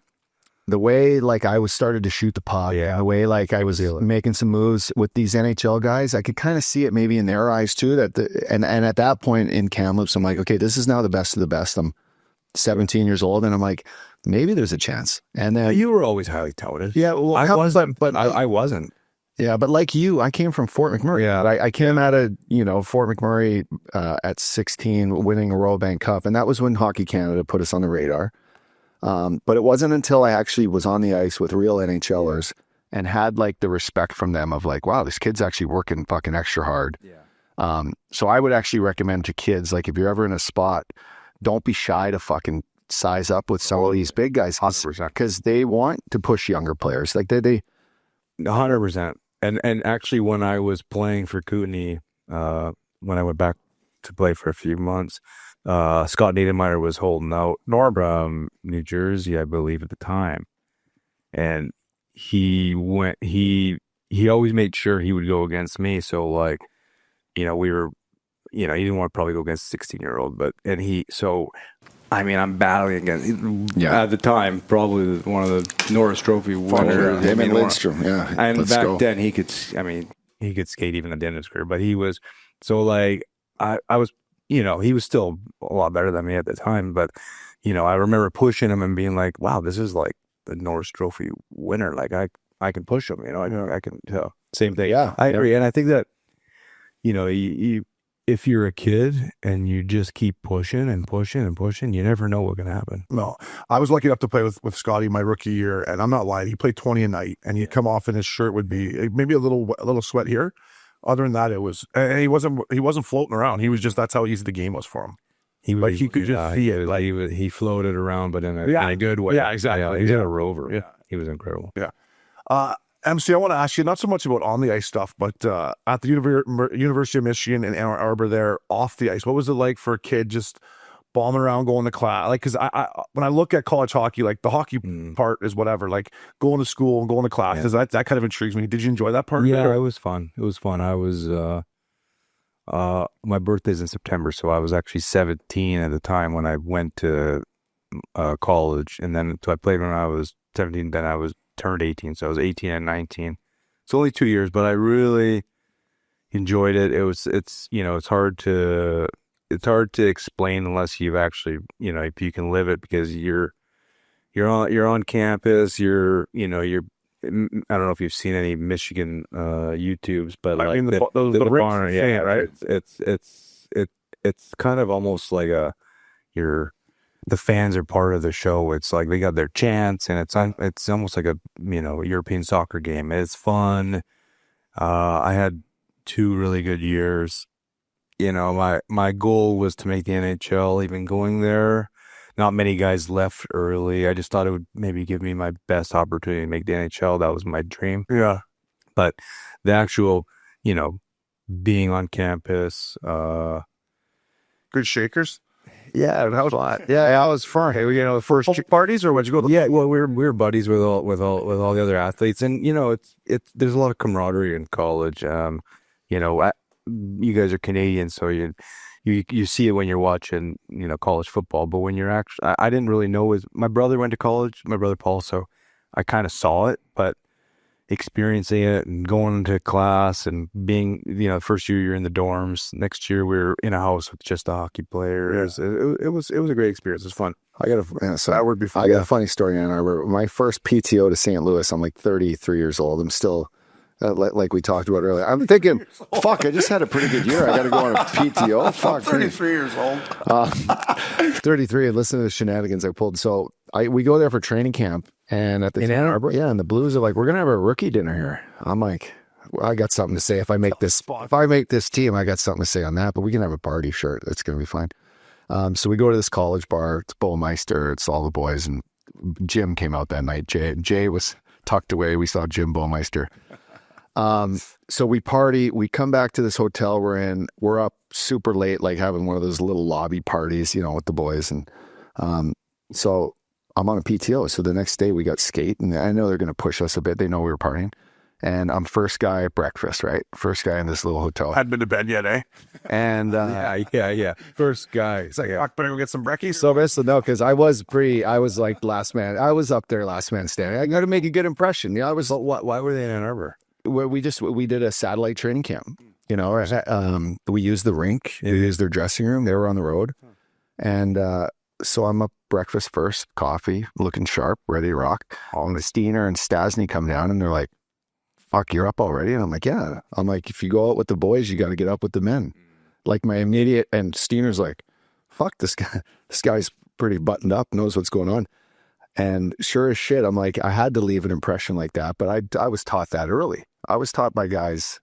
The way like I was started to shoot the puck, the way like I was making some moves with these NHL guys, I could kind of see it maybe in their eyes too. And at that point in Kamloops, I'm like, okay, this is now the best of the best. I'm 17 years old, and I'm like, maybe there's a chance. And then you were always highly touted. Yeah, well, I wasn't, but I wasn't. Yeah, but like you, I came from Fort McMurray. Yeah, I came out of Fort McMurray at 16, winning a Royal Bank Cup, and that was when Hockey Canada put us on the radar. But it wasn't until I actually was on the ice with real NHLers and had like the respect from them of like, wow, this kid's actually working fucking extra hard. Yeah. So I would actually recommend to kids, like if you're ever in a spot, don't be shy to fucking size up with some of these big guys because they want to push younger players. Like they 100%. And actually, when I was playing for Kootenay, when I went back to play for a few months, Scott Niedermeyer was holding out from New Jersey, I believe, at the time, and he always made sure he would go against me. So like, we were, he didn't want to probably go against a 16-year-old, I'm battling against, at the time, probably one of the Norris Trophy winners. Him and Lindstrom, And back then, he could skate even at the end of his career, but he was, so like, I was, he was still a lot better than me at the time, but, I remember pushing him and being like, wow, this is like the Norris Trophy winner. Like, I can push him, I can tell. Same thing. Yeah. I agree. And I think that, if you're a kid and you just keep pushing and pushing and pushing, you never know what's going to happen. No, I was lucky enough to play with Scotty my rookie year, and I'm not lying. He played 20 a night, and he'd come off, and his shirt would be maybe a little sweat here. Other than that, it was. And he wasn't floating around. He was just, that's how easy the game was for him. He could just see it. Like he floated around, but in a good way. Yeah, exactly. He was a rover. Yeah, he was incredible. Yeah. MC, I want to ask you not so much about on the ice stuff, but at the University of Michigan in Ann Arbor there, off the ice, what was it like for a kid just bombing around, going to class? Like, because I when I look at college hockey, like the hockey part is whatever, like going to school and going to classes, that kind of intrigues me. Did you enjoy that part? Yeah, it was fun. It was fun. I was, my birthday's in September, so I was actually 17 at the time when I went to college, and then so I played when I was 17, then I was turned 18, so I was 18 and 19. It's only 2 years, but I really enjoyed it. It's hard to it's hard to explain unless you've actually, you know, if you can live it, because you're on campus. You're I don't know if you've seen any Michigan YouTubes, but I like mean, the the rinks, barn, yeah, right? It's kind of almost like the fans are part of the show. It's like they got their chants, and it's almost like a European soccer game. It's fun. I had 2 really good years. You know, my goal was to make the NHL. Even going there, not many guys left early. I just thought it would maybe give me my best opportunity to make the NHL. That was my dream. Yeah. But the actual, being on campus, Good shakers. Yeah, that was a lot. Yeah, I was fun. Hey, the first Parties, or what'd you go? yeah, well, we were buddies with all the other athletes, and it's there's a lot of camaraderie in college. You guys are Canadian, so you see it when you're watching college football, but when you're actually, I didn't really know. My brother went to college, my brother Paul, so I kind of saw it, but experiencing it and going to class and being, first year you're in the dorms. Next year we were in a house with just the hockey players. Yeah. It was a great experience. It was fun. I got a funny story in Ann Arbor. My first PTO to St. Louis, I'm like 33 years old. I'm still, like we talked about earlier, I'm thinking, fuck, I just had a pretty good year. I got to go on a PTO. Fuck, 33 years old. 33, and listen to the shenanigans I pulled. So we go there for training camp, and at the in Ann Arbor, yeah, and the Blues are like, we're gonna have a rookie dinner here. I'm like, well, I got something to say. If I make this team, I got something to say on that. But we can have a party, sure, that's gonna be fine. So we go to this college bar. It's Bowmeister. It's all the boys, and Jim came out that night. Jay was tucked away. We saw Jim Bowmeister. So we party. We come back to this hotel we're in. We're up super late, like having one of those little lobby parties, with the boys. And so I'm on a PTO. So the next day we got skate, and I know they're going to push us a bit. They know we were partying. And I'm first guy at breakfast, right? First guy in this little hotel. Hadn't been to bed yet, eh? And yeah. First guy. It's like, fuck, better go get some brekkies. So basically, no, because I was like last man. I was up there last man standing. I got to make a good impression. Yeah, I was. Why were they in Ann Arbor? We did a satellite training camp. We used the rink. We used their dressing room. They were on the road, and so I'm up breakfast first, coffee, looking sharp, ready to rock. And Steiner and Stasny come down, and they're like, "Fuck, you're up already?" And I'm like, "Yeah." I'm like, "If you go out with the boys, you got to get up with the men." Like my immediate, and Steiner's like, "Fuck this guy. This guy's pretty buttoned up, knows what's going on." And sure as shit, I'm like, I had to leave an impression like that, but I was taught that early. I was taught by guys,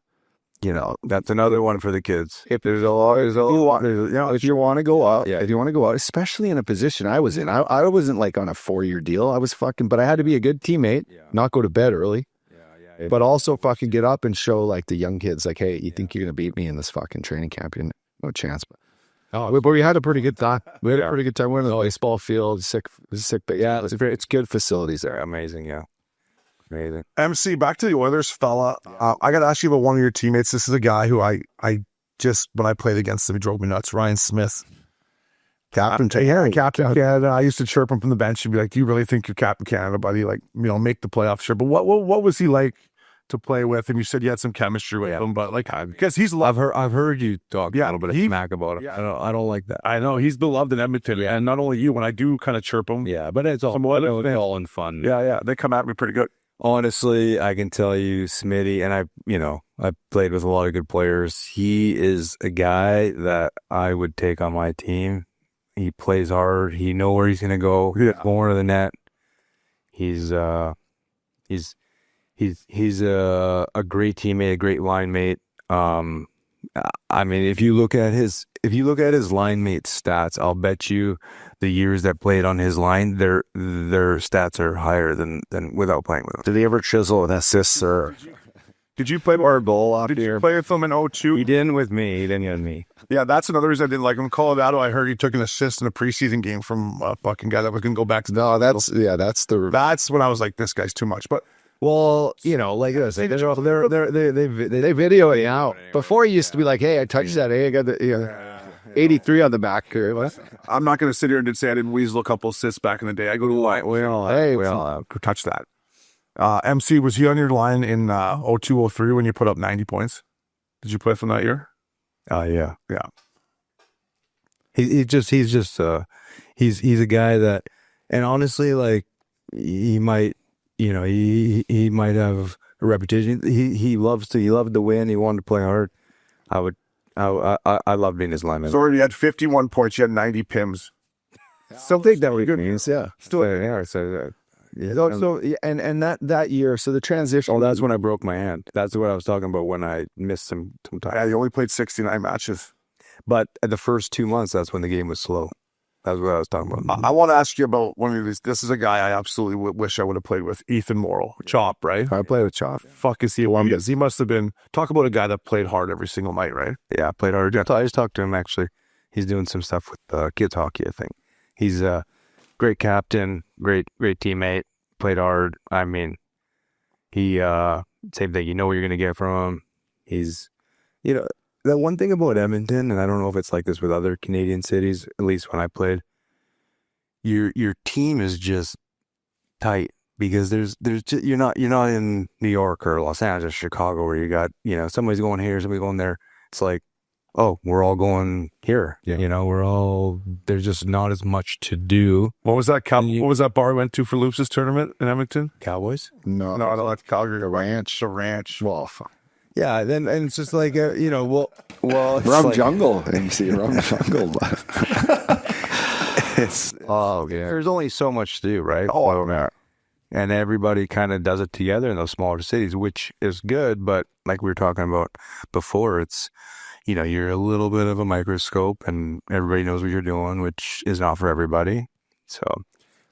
That's another one for the kids. if you want to go out, if you want to go out, especially in a position I was in, I wasn't like on a 4-year deal. I was but I had to be a good teammate, not go to bed early, but also fucking get up and show like the young kids, like, hey, you think you're going to beat me in this fucking training camp? No chance. But we had a pretty good time. We had a pretty good time. We went to the baseball field, sick, but yeah, it's good facilities there. Amazing, yeah. Amazing. MC, back to the Oilers, fella. I got to ask you about one of your teammates. This is a guy who I just, when I played against him, he drove me nuts. Ryan Smyth. Captain Canada. I used to chirp him from the bench and be like, "Do you really think you're Captain Canada, buddy? Like, make the playoffs, sure." But what was he like to play with? And you said you had some chemistry with him, but like, because he's I've heard you talk a little bit of smack about him. Yeah. I don't like that. I know he's beloved in Edmonton, and not only you. When I do kind of chirp him, but it's all in fun. Yeah, they come at me pretty good. Honestly, I can tell you, Smitty, and I played with a lot of good players. He is a guy that I would take on my team. He plays hard. He knows where he's going to go. He's going to the net. He's a great teammate, a great line mate. I mean, if you look at his line mate stats, I'll bet you the years that played on his line, their stats are higher than without playing with him. Did he ever chisel an assist or? Did you play or goal off Did here? you play with him in 02? He didn't with me. He didn't with me. Yeah, that's another reason I didn't like him. Colorado, I heard he took an assist in a preseason game from a fucking guy that was going to go back to. No, that's when I was like, this guy's too much. But well, like I say, they video it out. Before he used to be like, hey, I touched that. Hey, I got the 83 on the back here. What? I'm not going to sit here and say I didn't weasel a couple assists back in the day. I go to the line. We all have touch that. MC, was he on your line in 02-03 when you put up 90 points? Did you play from that year? Yeah. he's a guy that, and honestly, like he might, he might have a reputation. He loved to win. He wanted to play hard. I love being his lineman. So he had 51 points. You had 90 PIMs. Still think that means, yeah. Still, yeah. So, yeah. So and that year, so the transition. Oh, that's when I broke my hand. That's what I was talking about when I missed some time. Yeah, you only played 69 matches. But at the first 2 months, that's when the game was slow. That's what I was talking about. I want to ask you about one of these. This is a guy I absolutely wish I would have played with. Ethan Morrill. Chop, right? I played with Chop. Fuck is he a one? He must have been. Talk about a guy that played hard every single night, right? Yeah, I played hard. I just talked to him, actually. He's doing some stuff with kids hockey, I think. He's a great captain, great teammate, played hard. I mean, he, same thing. You know what you're going to get from him. He's, the one thing about Edmonton, and I don't know if it's like this with other Canadian cities, at least when I played, your team is just tight because there's just, you're not in New York or Los Angeles, Chicago, where you got, somebody's going here, somebody's going there. It's like, oh, we're all going here. Yeah. There's just not as much to do. What was that? What was that bar we went to for Loops' tournament in Edmonton? Cowboys? No, I don't like Calgary. The ranch. Well, yeah, and it's just like, well, Rum like, Jungle. And you see Rum Jungle. There's only so much to do, right? Oh, yeah. And everybody kind of does it together in those smaller cities, which is good. But like we were talking about before, it's, you're a little bit of a microscope and everybody knows what you're doing, which is not for everybody. So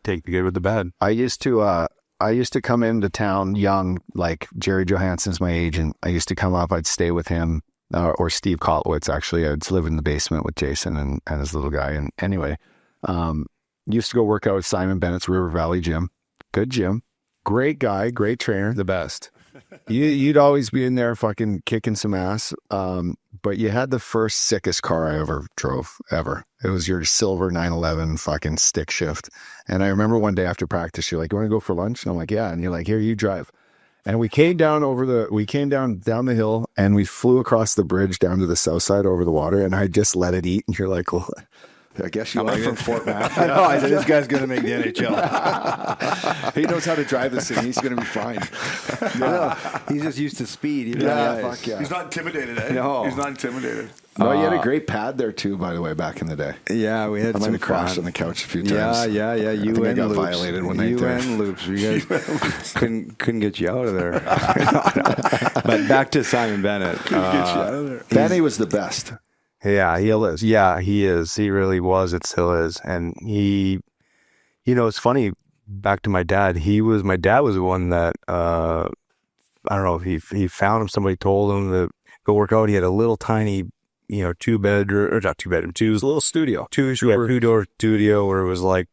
take the good with the bad. I used to come into town young, like Jerry Johansson's my agent. I used to come up, I'd stay with him, or Steve Kotlowitz, actually. I'd live in the basement with Jason and his little guy. And anyway, used to go work out at Simon Bennett's River Valley Gym. Good gym. Great guy, great trainer, the best. You'd always be in there fucking kicking some ass. But you had the first sickest car I ever drove, ever. It was your silver 911 fucking stick shift. And I remember one day after practice, you're like, you want to go for lunch? And I'm like, yeah. And you're like, here, you drive. And we came down down the hill and we flew across the bridge down to the south side over the water. And I just let it eat. And you're like, well, I guess you are from Fort Mac. I know. I said, this guy's going to make the NHL. He knows how to drive this thing. He's going to be fine. He's just used to speed. Fuck yeah. He's not intimidated, eh? No. He's not intimidated. No, you had a great pad there too, by the way, back in the day. Yeah, we had I might some have crashed fun. on the couch a few times. Yeah. I think I got Loops. violated one night You there. and Loops. You guys couldn't get you out of there. But back to Simon Bennett. Get you out of there. Benny was the best. Yeah, he is. Yeah, he is. He really was. It still is. And he, it's funny. Back to my dad. My dad was the one that, I don't know if he found him. Somebody told him to go work out. He had a little tiny, 2-bedroom, or not 2-bedroom, a little studio, two-door studio where it was like,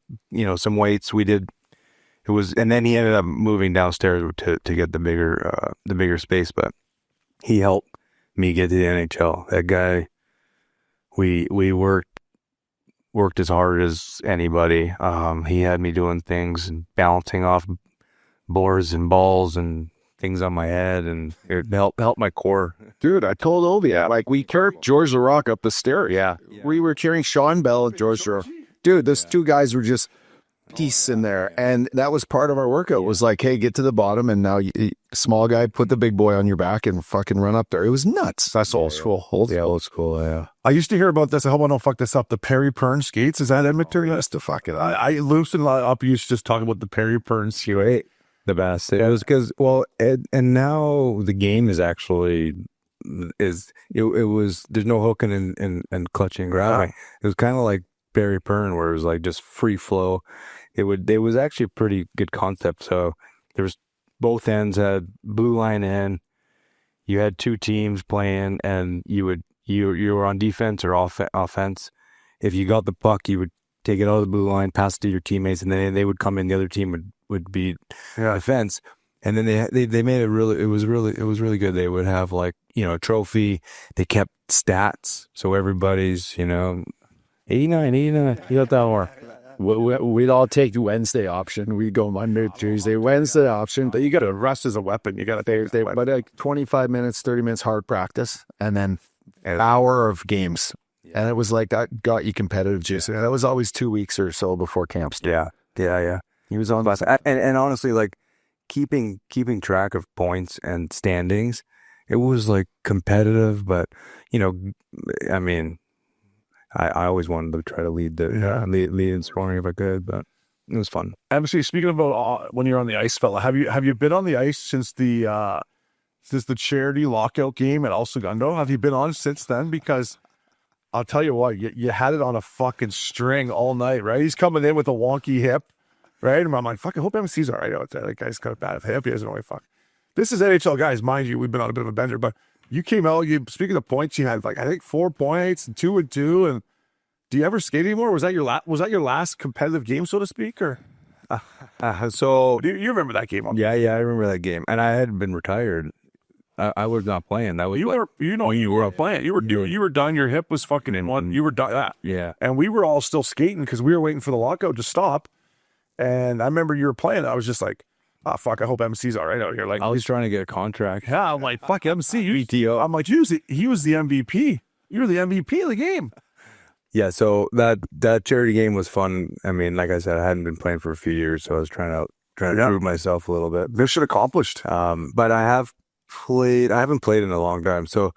some weights. And then he ended up moving downstairs to get the bigger space. But he helped me get to the NHL. That guy. We worked as hard as anybody. He had me doing things and bouncing off boards and balls and things on my head, and it helped my core. dude, I told Obi, like we carried George LaRock up the stairs. Yeah. We were carrying Sean Bell and George LaRock. Dude, those two guys were just geese in there. And that was part of our workout. Was like, hey, get to the bottom, and now small guy, put the big boy on your back and fucking run up there. It was nuts. That's old school. Old school, yeah. I used to hear about this. I hope I don't fuck this up. The Perry Pern skates. Is that Edmonton? That's the fuck it. I loosened up. You used to just talk about the Perry Pern skate. The best. It was because, and now the game is actually it was there's no hooking and clutching and grabbing. It was kind of like Barry Pern, where it was like just free flow. It was actually a pretty good concept. So there was both ends had blue line in. You had two teams playing, and you were on defense or offense. If you got the puck, you would take it out of the blue line, pass it to your teammates, and then they would come in. The other team would be defense. And then they made it really. It was really good. They would have like a trophy. They kept stats, so everybody's 89. You got that more. We'd all take the Wednesday option. We'd go Monday, Tuesday, Wednesday option. But you got to rest as a weapon. You got to but like 25 minutes, 30 minutes hard practice, and then an hour of games. And it was like that got you competitive juice. And that was always 2 weeks or so before camp started. Yeah. He was on last. And honestly, like keeping track of points and standings, it was like competitive. But I mean, I always wanted to try to lead in scoring if I could, but it was fun. MC, speaking about when you're on the ice, fella, have you been on the ice since the charity lockout game at El Segundo? Have you been on since then? Because I'll tell you what, you had it on a fucking string all night, right? He's coming in with a wonky hip, right? And I'm like, fuck, I hope MC's all right out there. That guy's got a bad hip. He doesn't really fuck. This is NHL guys, mind you. We've been on a bit of a bender, but you came out. Speaking of points, you had like I think 4 points and 2 and 2. And do you ever skate anymore? Was that your last competitive game, so to speak, or? So you remember that game? Yeah, I remember that game, and I had been retired. I was not playing. That was you were not playing. You were done. Your hip was fucking in one. You were done. Yeah. And we were all still skating because we were waiting for the lockout to stop. And I remember you were playing. I was just like, oh fuck, I hope MC's all right out here. Like I was trying to get a contract. Yeah, I'm like, fuck MC. BTO. I'm like, he was the MVP. You were the MVP of the game. Yeah, so that charity game was fun. I mean, like I said, I hadn't been playing for a few years, so I was trying to prove myself a little bit. Mission accomplished. But I haven't played in a long time. So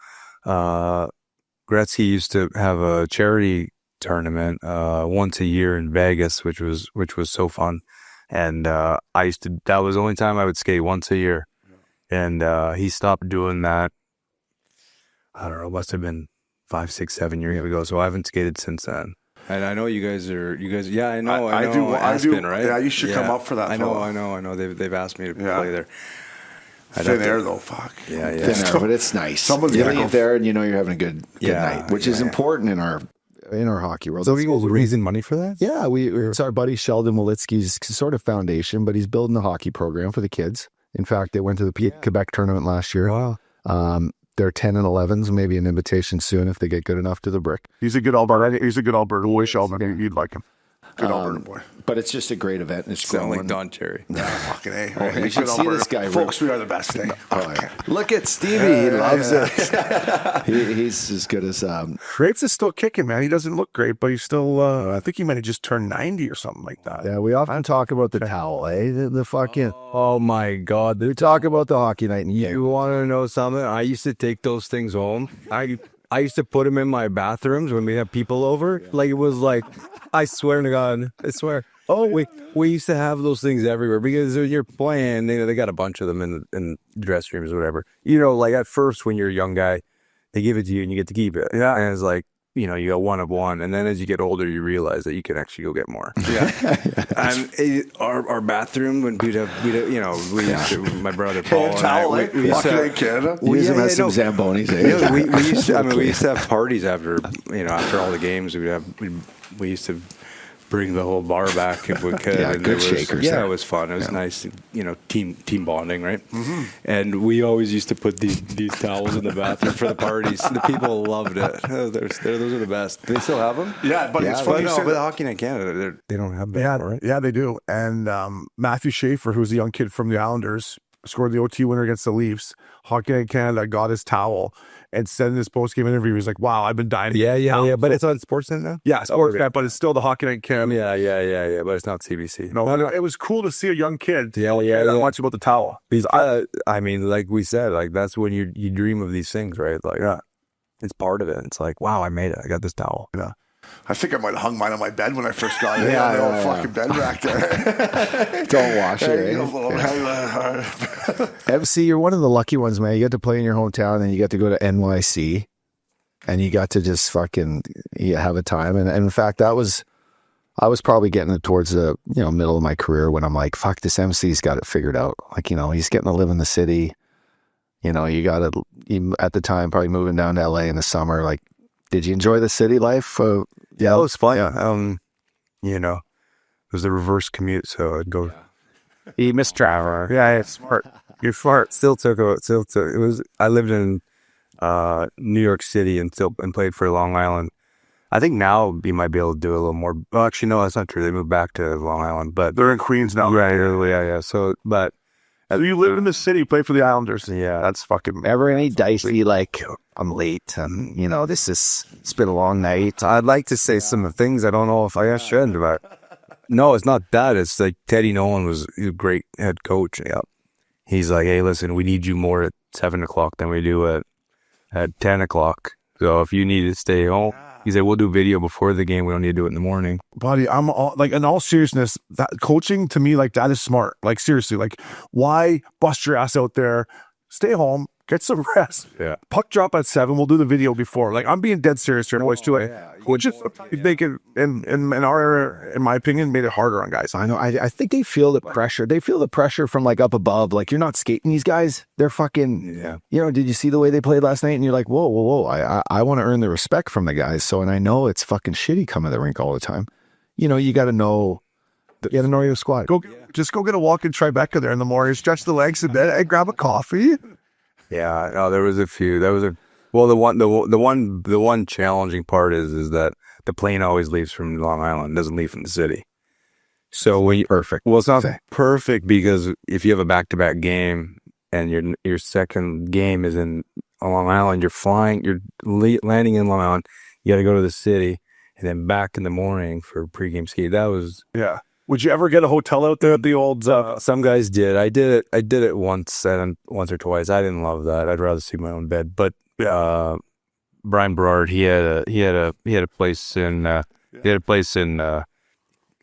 Gretzky used to have a charity tournament once a year in Vegas, which was so fun. And that was the only time I would skate once a year. And he stopped doing that. I don't know, must have been 5, 6, 7 years ago. So I haven't skated since then. And I know you guys. Yeah, I know. I do. Aspen, right? Yeah, you should come up for that. I know. They've asked me to play there. Thin air though, fuck. Yeah. Thin air, but it's nice. Someone's you gonna leave there and you know you're having a good night, which is important in our hockey world. So we were raising money for that? Yeah, it's our buddy Sheldon Walitsky's sort of foundation, but he's building a hockey program for the kids. In fact, they went to the Quebec tournament last year. Wow. They're 10 and 11s, maybe an invitation soon if they get good enough to the brick. He's a good Alberta boy, Sheldon. You'd like him. Good Alberta boy. But it's just a great event. It's sound like Don Cherry. Fucking A. You should see this guy. Folks, we are the best thing. Look at Stevie. He loves it. He's as good as... Rapes is still kicking, man. He doesn't look great, but he's still... I think he might have just turned 90 or something like that. Yeah, we often talk about the towel, eh? The fucking... Oh, my God. We talk about the hockey night. And you want to know something? I used to take those things home. I used to put them in my bathrooms when we have people over. Like, it was like... I swear to God. I swear. Oh, we used to have those things everywhere because you're playing. They got a bunch of them in dress rooms or whatever. Like at first when you're a young guy, they give it to you and you get to keep it. Yeah, and it's like you got one of one, and then as you get older, you realize that you can actually go get more. Yeah, our bathroom when we used to, my brother Paul and I, we used to have, Canada. Use them as some Zambonis. Yeah, we used to. I mean, we used to have parties after all the games. We used to bring the whole bar back if we could. Yeah, good shakers. Yeah, it was fun. It was nice, team bonding, right? Mm-hmm. And we always used to put these towels in the bathroom for the parties. The people loved it. Those are the best. Do they still have them? Yeah, but it's funny. But the Hockey Night Canada, they don't have them, right? Yeah, they do. And Matthew Schaefer, who's a young kid from the Islanders, scored the OT winner against the Leafs. Hockey Night Canada got his towel and said in his post-game interview, he's like, wow, I've been dying. Yeah. But it's on Sportsnet now? Yeah, Sportsnet, but it's still the Hockey Night Canada. Yeah. But it's not CBC. No, it was cool to see a young kid. Yeah. Much about the towel. Because I mean, like we said, like that's when you dream of these things, right? Like, it's part of it. It's like, wow, I made it. I got this towel. Yeah. I think I might have hung mine on my bed when I first got it. Fucking bed rack there. Don't wash it. MC, you're one of the lucky ones, man. You get to play in your hometown and you get to go to NYC and you got to just fucking have a time. And in fact, I was probably getting it towards the middle of my career when I'm like, fuck, this MC's got it figured out. Like, he's getting to live in the city. You got to, at the time, probably moving down to LA in the summer. Like, did you enjoy the city life? Yeah, it was fun. It was the reverse commute, so I'd go. He missed Trevor. Yeah, it's smart. You're smart. Still took it was. I lived in New York City and played for Long Island. I think now you might be able to do a little more. Well, actually, no, that's not true. They moved back to Long Island, but they're in Queens now. Right? Yeah. So you live in the city, play for the Islanders. Yeah, that's fucking. Ever any dicey like I'm late, and it's been a long night. I'd like to say some things. I don't know if I should, but No, it's not that. It's like Teddy Nolan was a great head coach. Yeah. He's like, hey, listen, we need you more at 7 o'clock than we do at 10 o'clock. So if you need to stay home, he said, we'll do video before the game. We don't need to do it in the morning. Buddy, I'm all, like, in all seriousness, that coaching to me, like, that is smart. Like, seriously, like, why bust your ass out there? Stay home, get some rest. Yeah. Puck drop at 7. We'll do the video before. Like, I'm being dead serious here, boys, too. Like, coaches make it, in our era, in my opinion, made it harder on guys. I know. I think they feel the pressure. They feel the pressure from like up above. Like, you're not skating these guys. They're fucking, did you see the way they played last night? And you're like, whoa. I want to earn the respect from the guys. So, and I know it's fucking shitty coming to the rink all the time. You got to know. You got to know your squad. Just go get a walk in Tribeca there in the morning, stretch the legs a bit, and grab a coffee. Yeah, no, there was a few. The one challenging part is that the plane always leaves from Long Island, doesn't leave from the city. So when perfect. Well, it's not perfect because if you have a back-to-back game and your second game is in Long Island, you're landing in Long Island, you got to go to the city and then back in the morning for pregame ski. That was Would you ever get a hotel out there at the old? Some guys did. I did it once or twice. I didn't love that. I'd rather see my own bed. But Brian Berard, he had a place in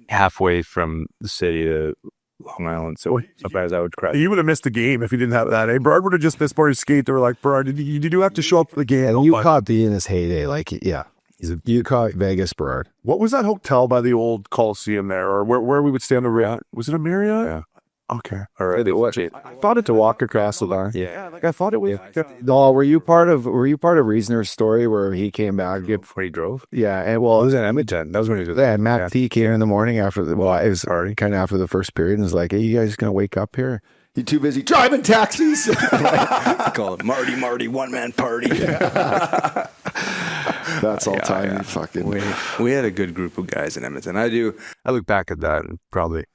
halfway from the city to Long Island. So sometimes I would cry. You would have missed the game if you didn't have that. Eh? Berard would have just missed Barty's skate. They were like, Berard, you do have to show up for the game. And you caught B in his heyday. Like, yeah. You caught Vegas Berard. What was that hotel by the old Coliseum there, or where we would stay on the Marriott? Was it a Marriott? Yeah. Okay. All right. I thought it to walk across the bar. Yeah, like I thought it was. No, were you part of Reasoner's story where he came back Before he drove? Yeah, and It was in Edmonton. That was when he was yeah, Matt T came in the morning after it was already kind of after the first period and was like, hey, you guys gonna wake up here? You too busy driving taxis. Call it Marty, one-man party. That's all time. You fucking. We had a good group of guys in Edmonton. I look back at that and probably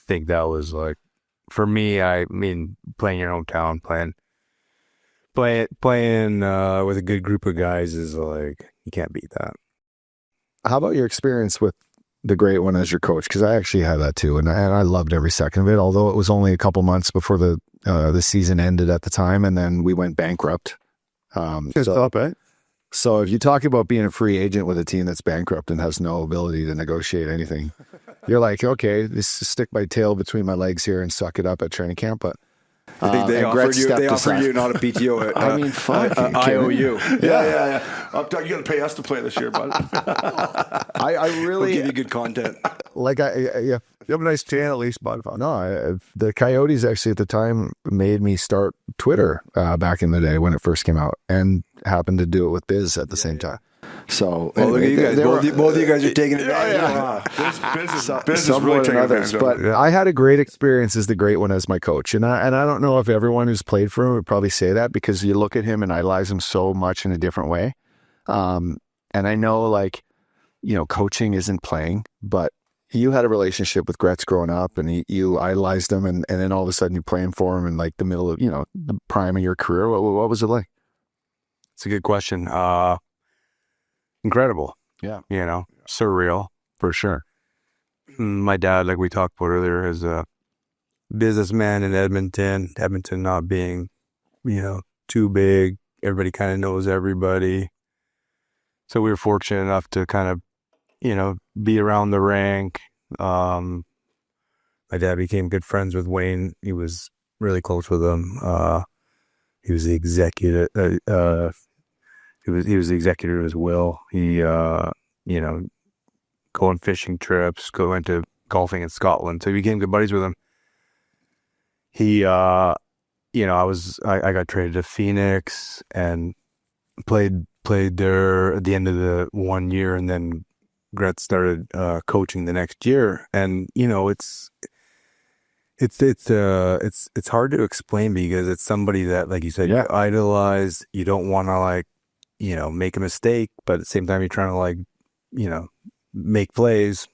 think that was like, for me, I mean, playing your hometown, playing with a good group of guys is like, you can't beat that. How about your experience with the Great One as your coach? Because I actually had that too, and I loved every second of it. Although it was only a couple months before the season ended at the time, and then we went bankrupt. So if you talk about being a free agent with a team that's bankrupt and has no ability to negotiate anything, you're like, okay, this is stick my tail between my legs here and suck it up at training camp. But I think they offered you not a PTO. I mean, fuck, IOU. Yeah. You got to pay us to play this year, bud. I really we'll give you good content. Like You have a nice tan at least, bud. No, the Coyotes actually at the time made me start Twitter back in the day when it first came out, and happened to do it with Biz at the same time. So, well, look at you guys. Both of you guys are taking advantage. Biz is really taking advantage. But I had a great experience as the Great One as my coach, and I don't know if everyone who's played for him would probably say that, because you look at him and idolize him so much in a different way. And I know, like, coaching isn't playing, but you had a relationship with Gretz growing up, and you idolized him, and then all of a sudden you're playing for him in like the middle of the prime of your career. What was it like? It's a good question. Incredible. Yeah. Surreal for sure. My dad, like we talked about earlier, is a businessman in Edmonton. Edmonton not being, too big. Everybody kind of knows everybody. So we were fortunate enough to kind of, be around the rink. My dad became good friends with Wayne. He was really close with him. He was the executive. He was the executor of his will. He, go on fishing trips, go into golfing in Scotland. So he became good buddies with him. He, I got traded to Phoenix and played there at the end of the 1 year, and then Gretz started coaching the next year. And it's hard to explain, because it's somebody that, like you said, you idolize. You don't want to make a mistake, but at the same time you're trying to make plays.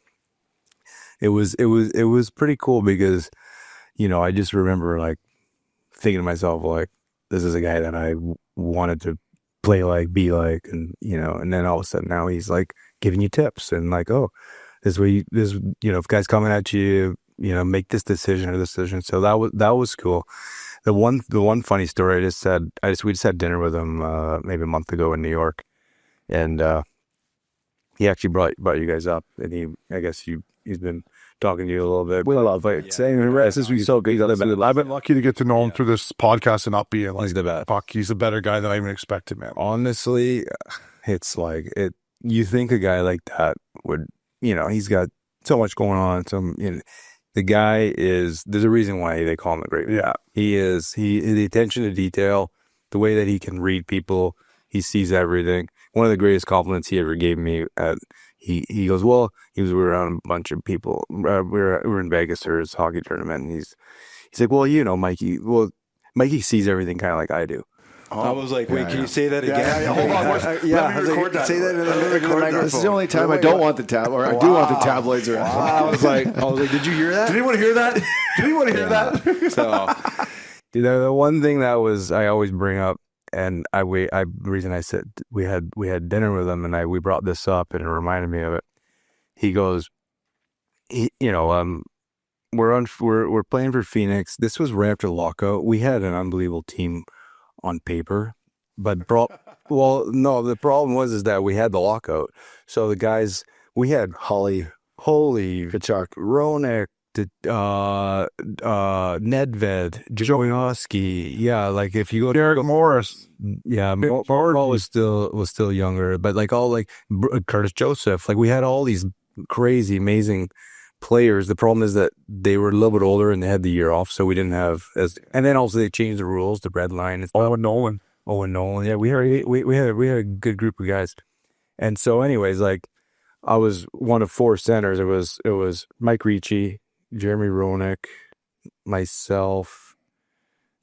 It was pretty cool, because I just remember thinking to myself, this is a guy that I wanted to play like, be like, and and then all of a sudden now he's like giving you tips and like, oh, this way, if guys coming at you, make this decision or this decision. So that was cool. The one funny story we just had dinner with him maybe a month ago in New York, and he actually brought you guys up, and I guess he's been talking to you a little bit. We love it. Saying this is so good. I've been lucky to get to know him through this podcast and not being like, he's the best. Fuck, he's a better guy than I even expected, man. Honestly, it's like you think a guy like that would, he's got so much going on. The guy there's a reason why they call him the great man. Yeah. The attention to detail, the way that he can read people, he sees everything. One of the greatest compliments he ever gave me, he goes, well, we were around a bunch of people. We were in Vegas for his hockey tournament, and he's like, well, Mikey sees everything kind of like I do. I was like, wait, can you say that again? Hold on. Let me record that. Say that in the microphone. This is the only time I don't want the tabloid, or I do want the tabloids around. I was like, did you hear that? Did anyone hear that? Did anyone hear that? So, the one thing that I always bring up, and the reason I said we had dinner with him, and we brought this up, and it reminded me of it. He goes, we're playing for Phoenix. This was right after lockout. We had an unbelievable team on paper, but the problem was that we had the lockout. So the guys, we had Holy, Kachuk, Roenick, Nedved, Jojoski. Yeah, like if you go Derek Morris. Yeah, Morris was still younger, but like all like Curtis Joseph, like we had all these crazy, amazing players. The problem is that they were a little bit older and they had the year off, so we didn't have and then also they changed the rules, the red line. Owen Nolan. Yeah, we had a good group of guys. And so anyways, like I was one of four centers. It was Mike Ricci, Jeremy Roenick, myself,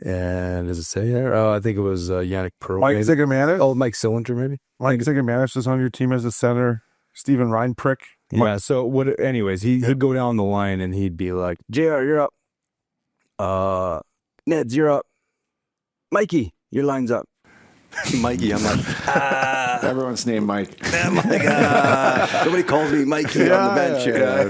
and does it say there? Oh, I think it was Yannick Pearl. Mike Zigomanis? Oh, Mike Sillinger maybe. Mike Zigomanis was on your team as a center. Steven Reinprick. Yeah, so anyways, he'd go down the line and he'd be like, JR, you're up. Neds, you're up. Mikey, your line's up. Mikey, I'm like, Everyone's named Mike. Nobody calls me Mikey on the bench here.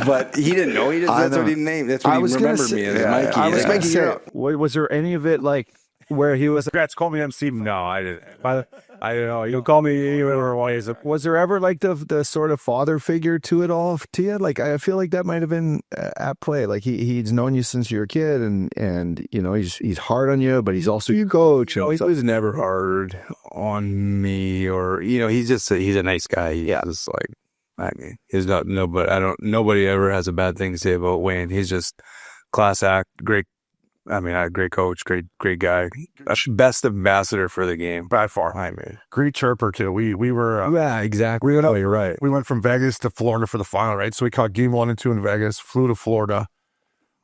But he didn't know. That's what he named. That's what he remembered me as Mikey. I was going to say, was there any of it like where he was? Gratz, call me MC. No, I didn't. I don't know. You'll call me whatever. Was there ever like the sort of father figure to it all to you? Like I feel like that might have been at play. Like he's known you since you were a kid, and he's hard on you, but he's also your coach. He was never hard on me, or he's a nice guy. Yeah, just like I mean, he's not nobody ever has a bad thing to say about Wayne. He's just class act, great. I mean, a great coach, great guy, best ambassador for the game by far. I mean, great chirper too. We were exactly. You're right. We went from Vegas to Florida for the final, right? So we caught game 1 and 2 in Vegas, flew to Florida.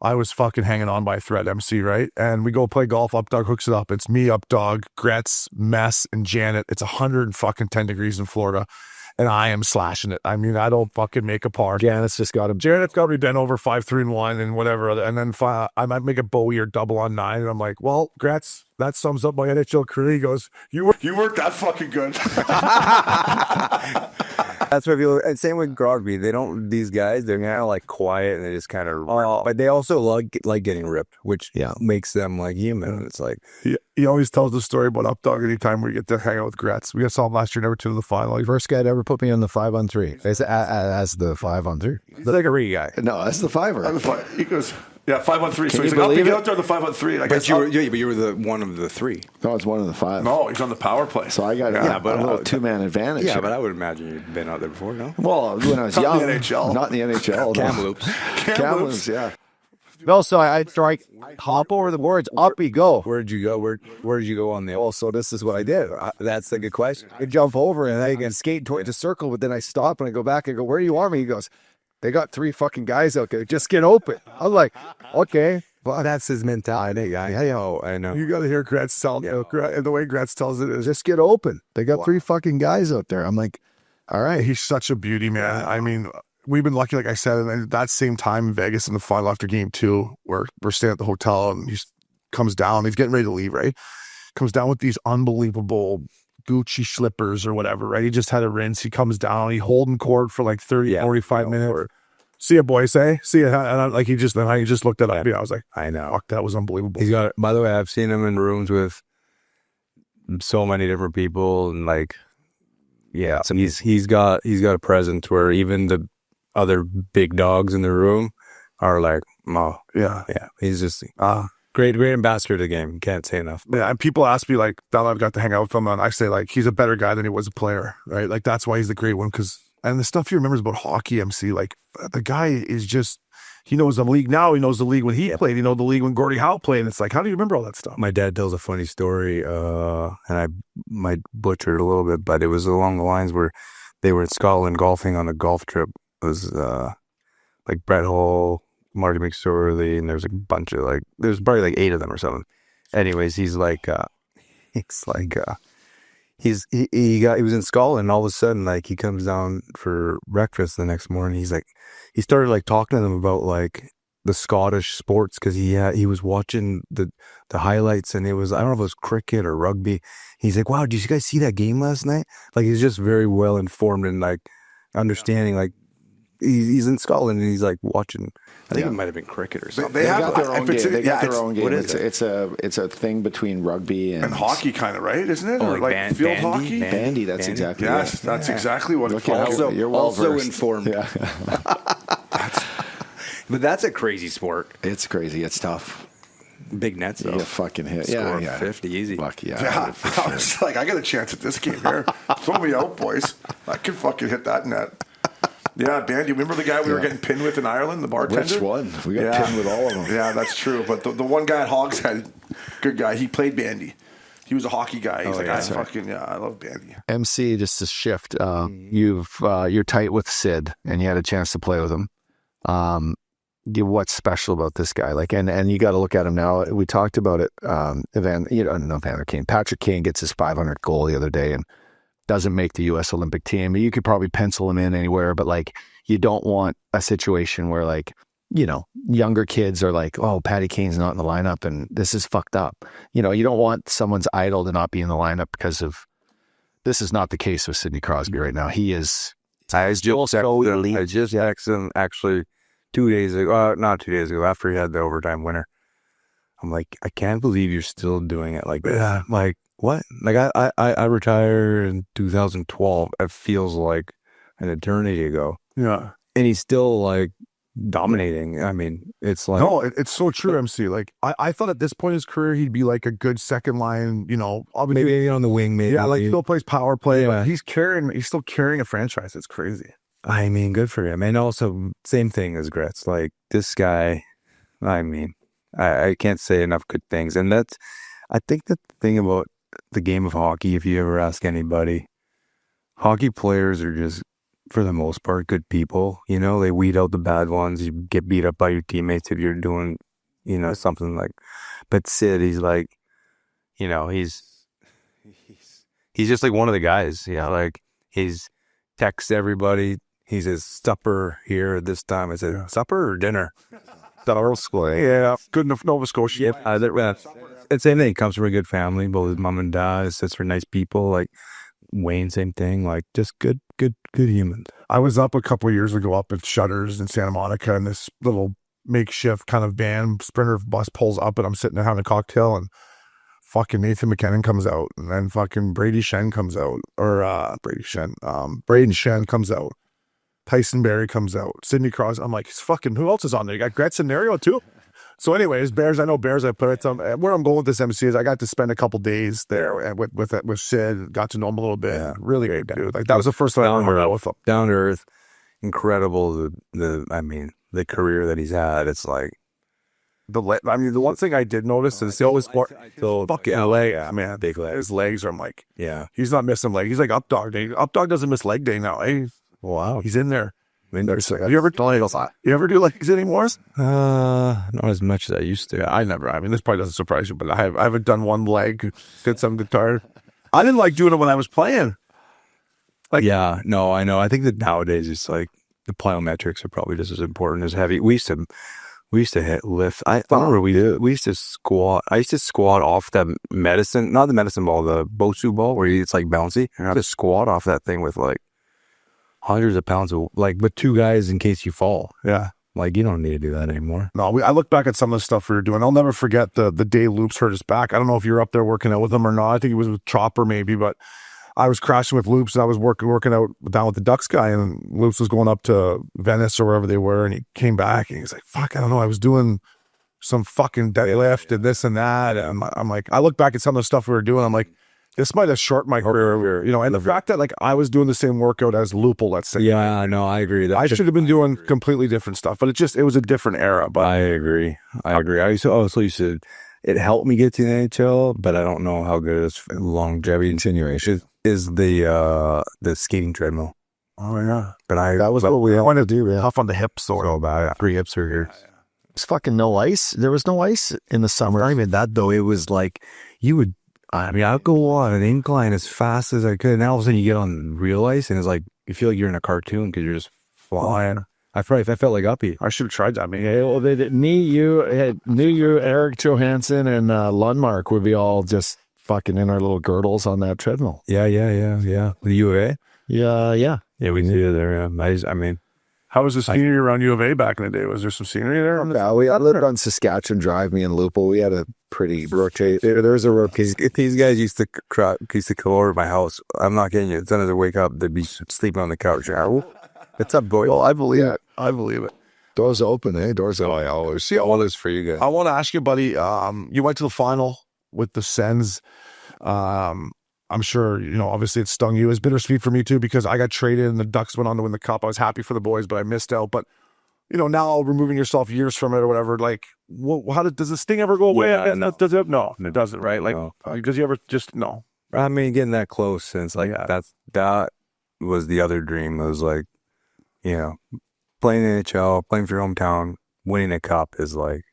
I was fucking hanging on by a thread, MC, right? And we go play golf. Updog hooks it up. It's me, Updog, Gretz, Mess, and Janet. It's 110 degrees in Florida. And I am slashing it. I mean, I don't fucking make a par. Janet's just got him. Janet's got me bent over 5-3-1 and whatever. And then I might make a Bowie or double on 9. And I'm like, well, Gretz, that sums up my NHL career. He goes, you weren't that fucking good. That's what people, and same with Crosby. These guys, they're kind of like quiet and they just kind of, but they also like getting ripped, which makes them like human. It's like, he always tells the story about Updog anytime we get to hang out with Gretz. We saw him last year, never to the final. First guy to ever put me on the 5-on-3. As the 5-on-3. He's like a re guy. No, that's the 5er. He goes, 5-on-3. So he's like, I'll be out there on the 5-on-3. Like, but you were the one of the 3. No, it's one of the 5. No, he's on the power play. So I got a little 2-man advantage. Yeah, but I would imagine you've been out there before, no? Well, when I was young. Not in the NHL. Not in the NHL. Kamloops. Kamloops, yeah. No, so I strike, hop over the boards, up we go. Where'd you go? Where did you go on the? Well, so this is what I did. That's a good question. I jump over and I can skate towards the circle, but then I stop and I go back and go, where do you want me? He goes, they got 3 fucking guys out there. Just get open. I'm like, okay. Well, that's his mentality. I know. You got to hear Gretz tell the way Gretz tells it is, just get open. They got 3 fucking guys out there. I'm like, all right. He's such a beauty, man. I mean, we've been lucky, like I said, and that same time in Vegas in the final after game 2, where we're staying at the hotel and he comes down. He's getting ready to leave, right? comes down with these unbelievable Gucci slippers or whatever, right? He just had a rinse. He comes down, he holding court for like 30, 45 minutes. See ya, boys, eh? See ya. And he just looked at it. I was like, I know. Fuck, that was unbelievable. He's got, by the way, I've seen him in rooms with so many different people, and like, yeah, so he's got a presence where even the other big dogs in the room are like, oh, yeah. He's just great ambassador to the game. Can't say enough. Yeah, and people ask me like, now that I've got to hang out with him, and I say like, he's a better guy than he was a player, right? Like that's why he's the great one. And the stuff he remembers about hockey, MC, like the guy is just, he knows the league now. He knows the league when he played. He knows the league when Gordie Howe played. And it's like, how do you remember all that stuff? My dad tells a funny story, and I might butcher it a little bit, but it was along the lines where they were in Scotland golfing on a golf trip. It was like Brett Hull, Marty McSorley, and there's a bunch of like, there's probably like 8 of them or something. Anyways, he was in Scotland, and all of a sudden, like, he comes down for breakfast the next morning. He started like talking to them about like the Scottish sports, because he was watching the highlights, and it was, I don't know if it was cricket or rugby. He's like, wow, did you guys see that game last night? Like, he's just very well informed and like understanding, like, he's in Scotland and he's like watching. I think it might have been cricket or something. They got their own game. They got their own game. It's a thing between rugby and hockey, kind of, right? Isn't it? Oh, or like field hockey? Bandy. That's exactly. Yes, that's exactly what it's called. You're well versed. Informed. Yeah. But that's a crazy sport. It's crazy. It's tough. Big nets, though. You fucking hit. Score Yeah. 50 easy. Fuck yeah. Yeah. I was like, I got a chance at this game here. Throw me out, boys. I can fucking hit that net. Yeah, Bandy. Remember the guy we were getting pinned with in Ireland, the bartender? Which one? We got pinned with all of them. Yeah, that's true. But the one guy at Hogshead, good guy, he played Bandy. He was a hockey guy. He's I love Bandy. MC, just to shift, you're tight with Sid, and you had a chance to play with him. What's special about this guy? Like, and you got to look at him now. We talked about it. Evander Kane. Patrick Kane gets his 500th goal the other day, and doesn't make the U.S. Olympic team. You could probably pencil him in anywhere, but like, you don't want a situation where like, younger kids are like, oh, Patty Kane's not in the lineup and this is fucked up. You don't want someone's idol to not be in the lineup because of, this is not the case with Sidney Crosby right now. He is I just texted him actually 2 days ago, not 2 days ago, after he had the overtime winner. I'm like, I can't believe you're still doing it like this. Yeah. Like, what? Like, I retired in 2012. It feels like an eternity ago. Yeah. And he's still like dominating. I mean, it's like, no, it's so true, MC. Like, I thought at this point in his career he'd be like a good second line, obviously maybe on the wing, maybe. Yeah, like he still plays power play. Yeah. He's still carrying a franchise. It's crazy. I mean, good for him. And also, same thing as Gretz. Like, this guy, I mean, I can't say enough good things. And I think the thing about the game of hockey, if you ever ask anybody, hockey players are just, for the most part, good people. They weed out the bad ones. You get beat up by your teammates if you're doing, something like. But Sid, he's like, he's just like one of the guys. Yeah, like he's texts everybody. He says supper here at this time. I said supper or dinner. Yeah, good enough. Nova Scotia. Yep. And same thing. He comes from a good family. Both his mom and dad. His sister, nice people. Like Wayne, same thing. Like just good humans. I was up a couple of years ago up at Shutters in Santa Monica, and this little makeshift kind of van sprinter bus pulls up, and I'm sitting there having a cocktail, and fucking Nathan McKinnon comes out, and then fucking Brady Shen comes out, or Braden Shen comes out. Tyson Berry comes out. Sidney Crosby. I'm like, who else is on there? You got Gretz and Nario too. So anyways, Bears, I play with them. Where I'm going with this MC is I got to spend a couple days there with Sid, got to know him a little bit. Yeah. Really great dude. Like that was the first time I ever hung out with him. Down to earth, incredible. The career that he's had. It's like the one thing I did notice is he always fucking LA. I mean, big legs. His legs are, I'm like, yeah, he's not missing leg. He's like Updog day. Updog doesn't miss leg day now. Hey, wow, he's in there. You ever do legs anymore? Not as much as I used to. I never. I mean, this probably doesn't surprise you, but I haven't done one leg. Did some guitar. I didn't like doing it when I was playing. Like, yeah, no, I know. I think that nowadays it's like the plyometrics are probably just as important as heavy. We We used to lift. I remember we used to squat. I used to squat off that not the medicine ball, the Bosu ball where it's like bouncy. I had to squat off that thing with like hundreds of pounds of with two guys in case you fall. Yeah. Like, you don't need to do that anymore. No, I look back at some of the stuff we were doing. I'll never forget the day Loops hurt his back. I don't know if you're up there working out with him or not. I think he was with Chopper maybe, but I was crashing with Loops and I was working out down with the Ducks guy, and Loops was going up to Venice or wherever they were, and he came back and he's like, fuck, I don't know. I was doing some fucking deadlift and this and that. And I'm like, I look back at some of the stuff we were doing. I'm like, this might have shortened my career, and the fact that like I was doing the same workout as Lupul, let's say. Yeah, I know. I agree. I should have been doing completely different stuff, but it was a different era. But I agree. So you said it helped me get to the NHL, but I don't know how good it is for longevity continuation. Is the skating treadmill. Oh yeah. But that was what we wanted to do, man. Tough on the hips, so bad. 3 hip surgeries. It's fucking no ice. There was no ice in the summer. Not even that though. It was like I'd go on an incline as fast as I could, and all of a sudden you get on real ice, and it's like you feel like you're in a cartoon because you're just flying. I felt like Uppy. I should have tried that. I mean, they knew you, Eric Johansson and Lundmark would be all just fucking in our little girdles on that treadmill. Yeah. The U of A? Yeah. Yeah, we see it there. Yeah. I mean, how was the scenery around U of A back in the day? Was there some scenery there? I lived on Saskatchewan Drive, me and Lupul. We had a pretty rotate. There's a rotation. These guys used to come over to my house. I'm not kidding you. As soon as I wake up, they'd be sleeping on the couch. What's up, boy? Well, I believe it. Doors open, eh? Doors open. I always see all this for you guys. I want to ask you, buddy. You went to the final with the Sens. I'm sure, obviously it stung you. It's bittersweet for me too, because I got traded and the Ducks went on to win the cup. I was happy for the boys, but I missed out. But, now removing yourself years from it or whatever, like, does this thing ever go away? Yeah, no. Does it? No, it doesn't, right? Like, does you ever just, no? I mean, getting that close, and it's like, that was the other dream. It was like, playing in the NHL, playing for your hometown, winning a cup is like,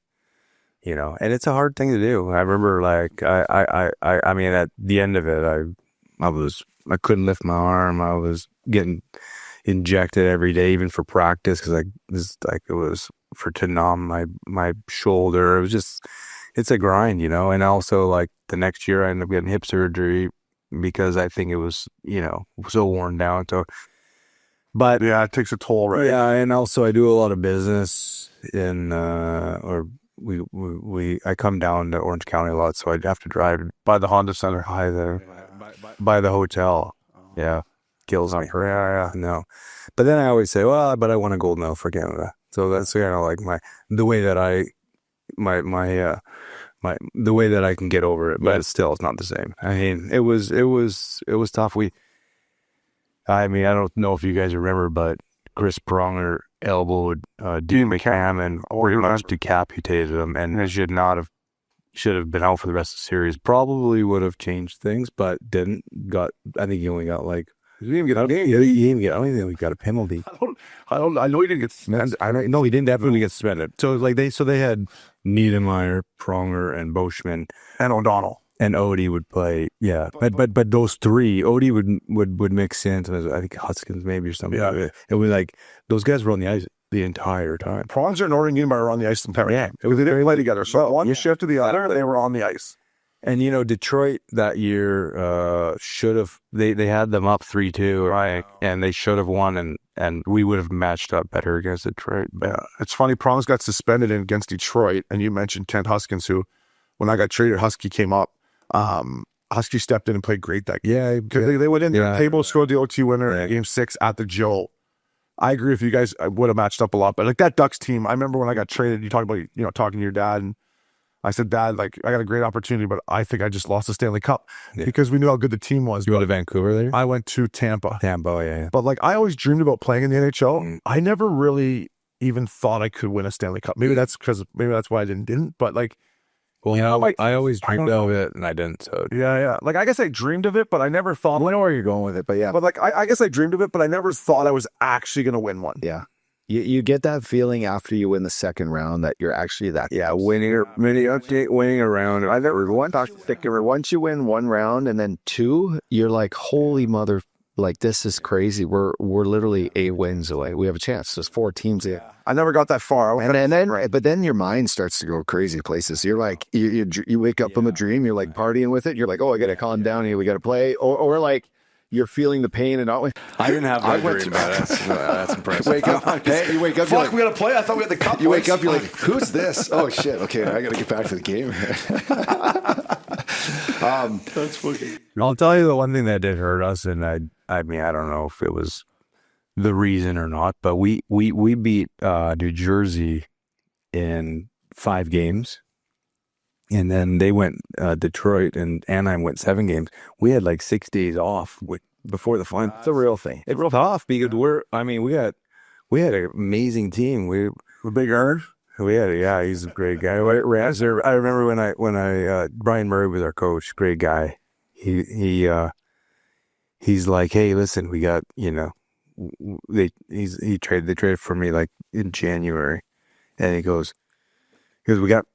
and it's a hard thing to do. I remember like, I mean, at the end of it, I couldn't lift my arm. I was getting injected every day, even for practice. Cause it was to numb my shoulder. It was just, it's a grind, and also like the next year I ended up getting hip surgery because I think it was, so worn down. So, but yeah, it takes a toll, right? Yeah. And also I do a lot of business I come down to Orange County a lot, so I'd have to drive by the Honda Center, by the hotel. Yeah, kills me. Yeah, no. But then I always say, well, but I won a gold medal for Canada, so that's kind of like the way that I can get over it. But still, it's not the same. I mean, it was tough. I don't know if you guys remember, but Chris Pronger elbowed Dean McCann and decapitated him, and it should have been out for the rest of the series. Probably would have changed things, but didn't. I think he only got like. He didn't even get. I don't even think he got a penalty. I know he didn't get suspended. No, he didn't definitely get suspended. So like they had Niedermeyer, Pronger, and Boschman and O'Donnell. And Odie would play, yeah. But those three, Odie would mix in. So I think Huskins maybe or something. Yeah. It was like those guys were on the ice the entire time. Pronger and Northern Niedermeyer were on the ice the entire time. It was they didn't play together. So one shift to the other, they were on the ice. And Detroit that year should have. They had them up 3-2, right? And they should have won, and we would have matched up better against Detroit. But yeah, it's funny. Prongs got suspended against Detroit, and you mentioned Kent Huskins, who, when I got traded, Husky came up. Husky stepped in and played great that game. Yeah, because they went in. Yeah. Table scored the OT winner in Game 6 at the Joe. I agree with you guys. I would have matched up a lot, but like that Ducks team, I remember when I got traded. You talked about talking to your dad, and I said, Dad, like I got a great opportunity, but I think I just lost the Stanley Cup because we knew how good the team was. You went to Vancouver there? I went to Tampa. Yeah. But like I always dreamed about playing in the NHL. I never really even thought I could win a Stanley Cup. Maybe that's why I didn't. But like. Well, I always dreamed of it, and I didn't. So yeah. Like I guess I dreamed of it, but I never thought. I know where you're going with it, but yeah. But like I guess I dreamed of it, but I never thought I was actually going to win one. Yeah, you get that feeling after you win the second round that you're actually that. Yeah, winning a round. Once you win one round and then two, you're like, holy mother. like, this is crazy. We're literally 8 wins away. We have a chance. There's 4 teams in. I never got that far. But then your mind starts to go crazy places. You're like, you wake up from a dream. You're like partying with it. You're like, oh, I got to calm down here. We got to play. Or like, you're feeling the pain and not. I didn't have that dream. That's impressive. Wake up. Hey, you wake up. Fuck, we got to play. I thought we had the cup. You wake up. You're like, who's this? Oh shit. Okay, I got to get back to the game. That's fucking. I'll tell you the one thing that did hurt us, and I mean, I don't know if it was the reason or not, but we beat New Jersey in 5 games, and then they went Detroit and Anaheim went 7 games. We had like 6 days off before the final. It's a real thing. It's real tough because we had an amazing team. We're Big Earn. He's a great guy. I remember when I Brian Murray was our coach, great guy. He's like, hey, listen, we got, they traded for me like in January, and he goes, we got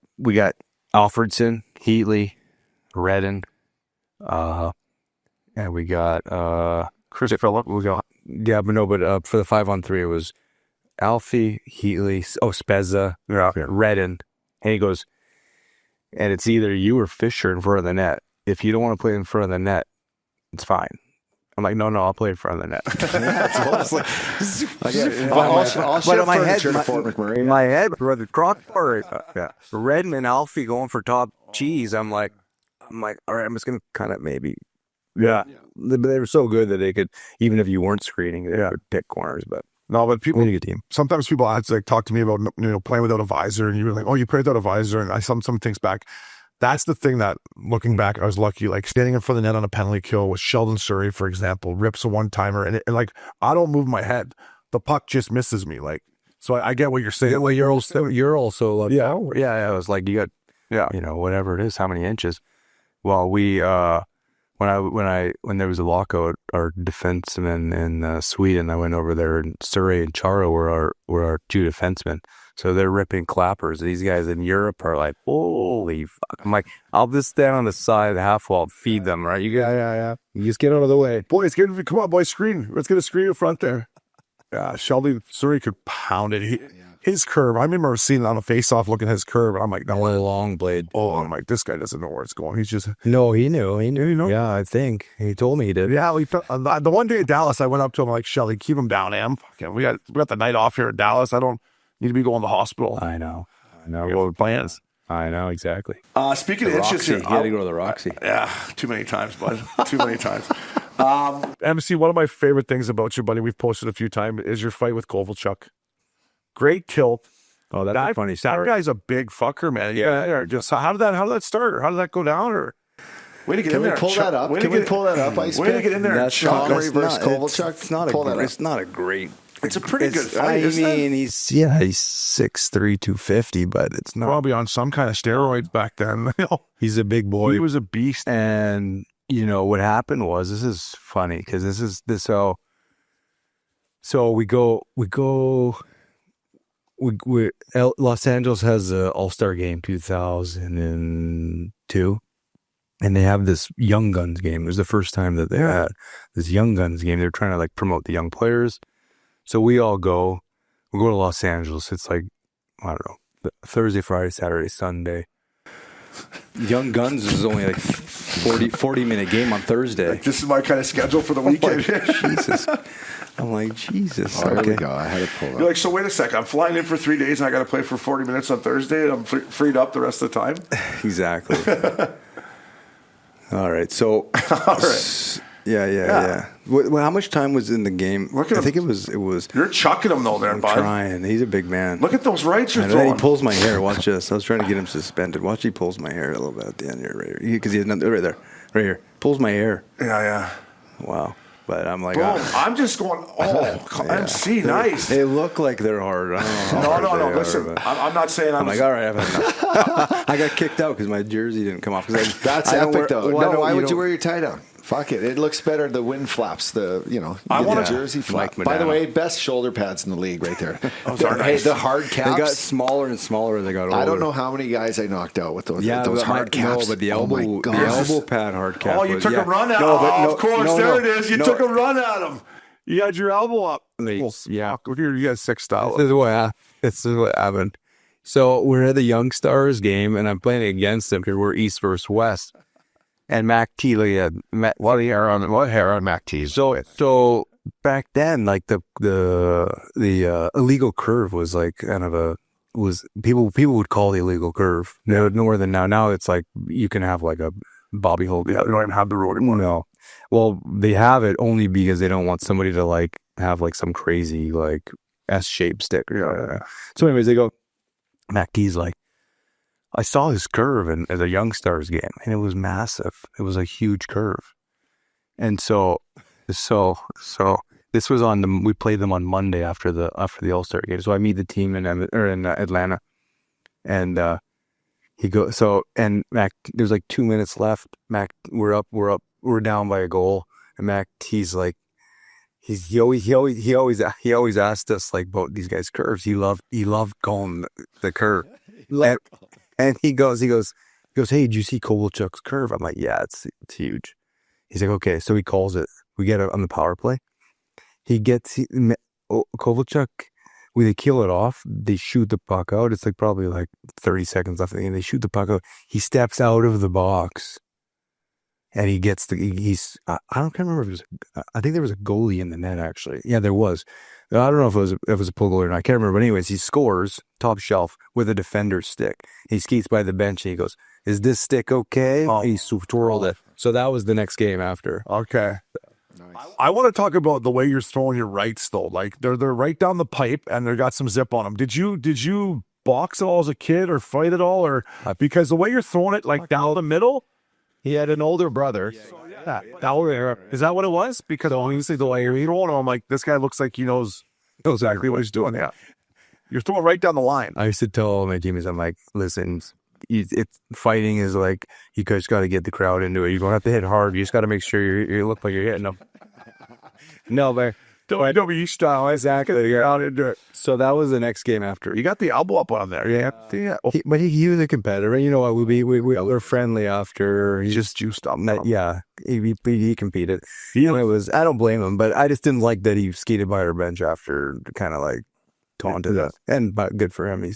Alfredson, Heatley, Redden, and we got Chris Phillip. We got but for the 5-on-3 it was Alfie, Heatley, Spezza, Redden. And he goes, and it's either you or Fisher in front of the net. If you don't want to play in front of the net, it's fine. I'm like, no, I'll play in front of the net. But in my head, brother, Redden and Alfie going for top cheese. I'm like, all right, I'm just going to kind of maybe. Yeah. They were so good that they could, even if you weren't screening, they could pick corners, but. No, but people. We need a good team. Sometimes people had to talk to me about playing without a visor, and you were like, "Oh, you played without a visor," and I some things back. That's the thing that, looking back, I was lucky. Like standing in front of the net on a penalty kill with Sheldon Surrey, for example, rips a one-timer, and like I don't move my head, the puck just misses me. Like, so I get what you're saying. Well, you're also like, yeah. I was like, you got whatever it is, how many inches. Well, we when there was a lockout, our defensemen in Sweden, I went over there, and Surrey and Charo were our 2 defensemen. So they're ripping clappers. These guys in Europe are like, holy fuck. I'm like, I'll just stand on the side of the half wall and feed them, right? You guys, you just get out of the way. Boys, come on, boys, screen. Let's get a screen in front there. Yeah, Sheldon Surrey could pound it. His curve, I remember seeing it on a face-off, looking at his curve, and I'm like, no, long blade. Oh, I'm like, this guy doesn't know where it's going. He's just. No, he knew. Yeah, I think he told me he did. Yeah, the one day in Dallas, I went up to him like, Shelly, keep him down, Em. Okay, we got the night off here in Dallas. I don't need to be going to the hospital. I know. Well, plans. I know exactly. Speaking of inches, you had to go to the Roxy. Yeah, too many times, bud. Too many times. MC, one of my favorite things about you, buddy, we've posted a few times, is your fight with Kovalchuk. Great tilt. Oh, that's a funny story. That guy's a big fucker, man. Yeah. Just how did that start? Or how did that go down? Or way to get in there. Pull that up? Can we pull that up? Way to get in there. That's Comrie versus Kovalchuk. It's not a great. It's a pretty good fight. He's 6'3", 250, but it's not. Probably on some kind of steroids back then. He's a big boy. He was a beast. And what happened was, this is funny because so we go. Los Angeles has an All-Star Game 2002, and they have this Young Guns game. It was the first time that they had this Young Guns game. They're trying to like promote the young players. So we all go. We go to Los Angeles. It's like, I don't know, Thursday, Friday, Saturday, Sunday. Young Guns is only like 40-minute game on Thursday. Like, this is my kind of schedule for the weekend. Jesus. I'm like, Jesus. There we go. I had to pull that. You're like, so wait a second. I'm flying in for 3 days and I got to play for 40 minutes on Thursday and I'm freed up the rest of the time? Exactly. All right. So, all right. Yeah. Well, how much time was in the game? I think it was. You're chucking him though, there, I'm bud. trying. He's a big man. Look at those rights you're and throwing. Then he pulls my hair. Watch this. I was trying to get him suspended. Watch, he pulls my hair a little bit at the end here, right here, because he has nothing right there, right here. Pulls my hair. Yeah. Wow. But I'm like, I'm just going, MC, nice. They look like they're hard. I don't know. No. Listen, I'm not saying I'm like, all right, I've had enough. I got kicked out because my jersey didn't come off. That's epic, though. Why would you wear your tie down? Fuck it. It looks better. The wind flaps, the jersey flap. By the way, best shoulder pads in the league right there. The hard caps. They got smaller and smaller as they got older. I don't know how many guys I knocked out with those hard caps. No, but the elbow pad hard cap. Oh, you took a run at him. Of course, there it is. You took a run at him. You had your elbow up. Yeah. You got 6 style. This is what happened. So we're at the Young Stars game, and I'm playing against them because we're East versus West. And Mac T, What hair on Mac T's? So back then, like the illegal curve was like kind of people would call the illegal curve. No more than now. Now it's like you can have like a bobby hole. Yeah, they don't even have the road anymore. No. Well, they have it only because they don't want somebody to like have like some crazy like S-shaped stick. Yeah. So anyways, they go, Mac T's like, I saw his curve at a Young Stars game, and it was massive. It was a huge curve. And so this was we played them on Monday after the All-Star game. So I meet the team in Atlanta, and he goes, and Mac, there's like 2 minutes left. Mac, we're down by a goal, and Mac T's like, he always asked us like about these guys' curves. He loved calling the curve. And he goes, hey, did you see Kovalchuk's curve? I'm like, yeah, it's huge. He's like, okay. So he calls it. We get it on the power play. Kovalchuk, when they kill it off, they shoot the puck out. It's like probably like 30 seconds left. And they shoot the puck out. He steps out of the box. And he gets I can't remember if it was, I think there was a goalie in the net actually. Yeah, there was. I don't know if it was a pull goal or not. I can't remember. But anyways, he scores top shelf with a defender's stick. He skates by the bench and he goes, "Is this stick okay?" And he twirled it. So that was the next game after. Okay. Nice. I want to talk about the way you're throwing your rights though. Like they're right down the pipe and they got some zip on them. Did you box at all as a kid or fight at all, or because the way you're throwing it like down the middle? He had an older brother. Is that what it was? Because obviously the way you're throwing him, I'm like, this guy looks like he knows exactly what he's doing. Yeah, you're throwing right down the line. I used to tell all my teammates, I'm like, listen, fighting is like, you guys got to get the crowd into it. You don't have to hit hard. You just got to make sure you look like you're hitting them. No, but WWE style, exactly. You're out into it. So that was the next game after. You got the elbow up on there, yeah. But he was a competitor. You know what? We were friendly after. He just juiced up. Yeah, he competed. It was. I don't blame him, but I just didn't like that he skated by our bench after, kind of like taunted us. And but good for him. He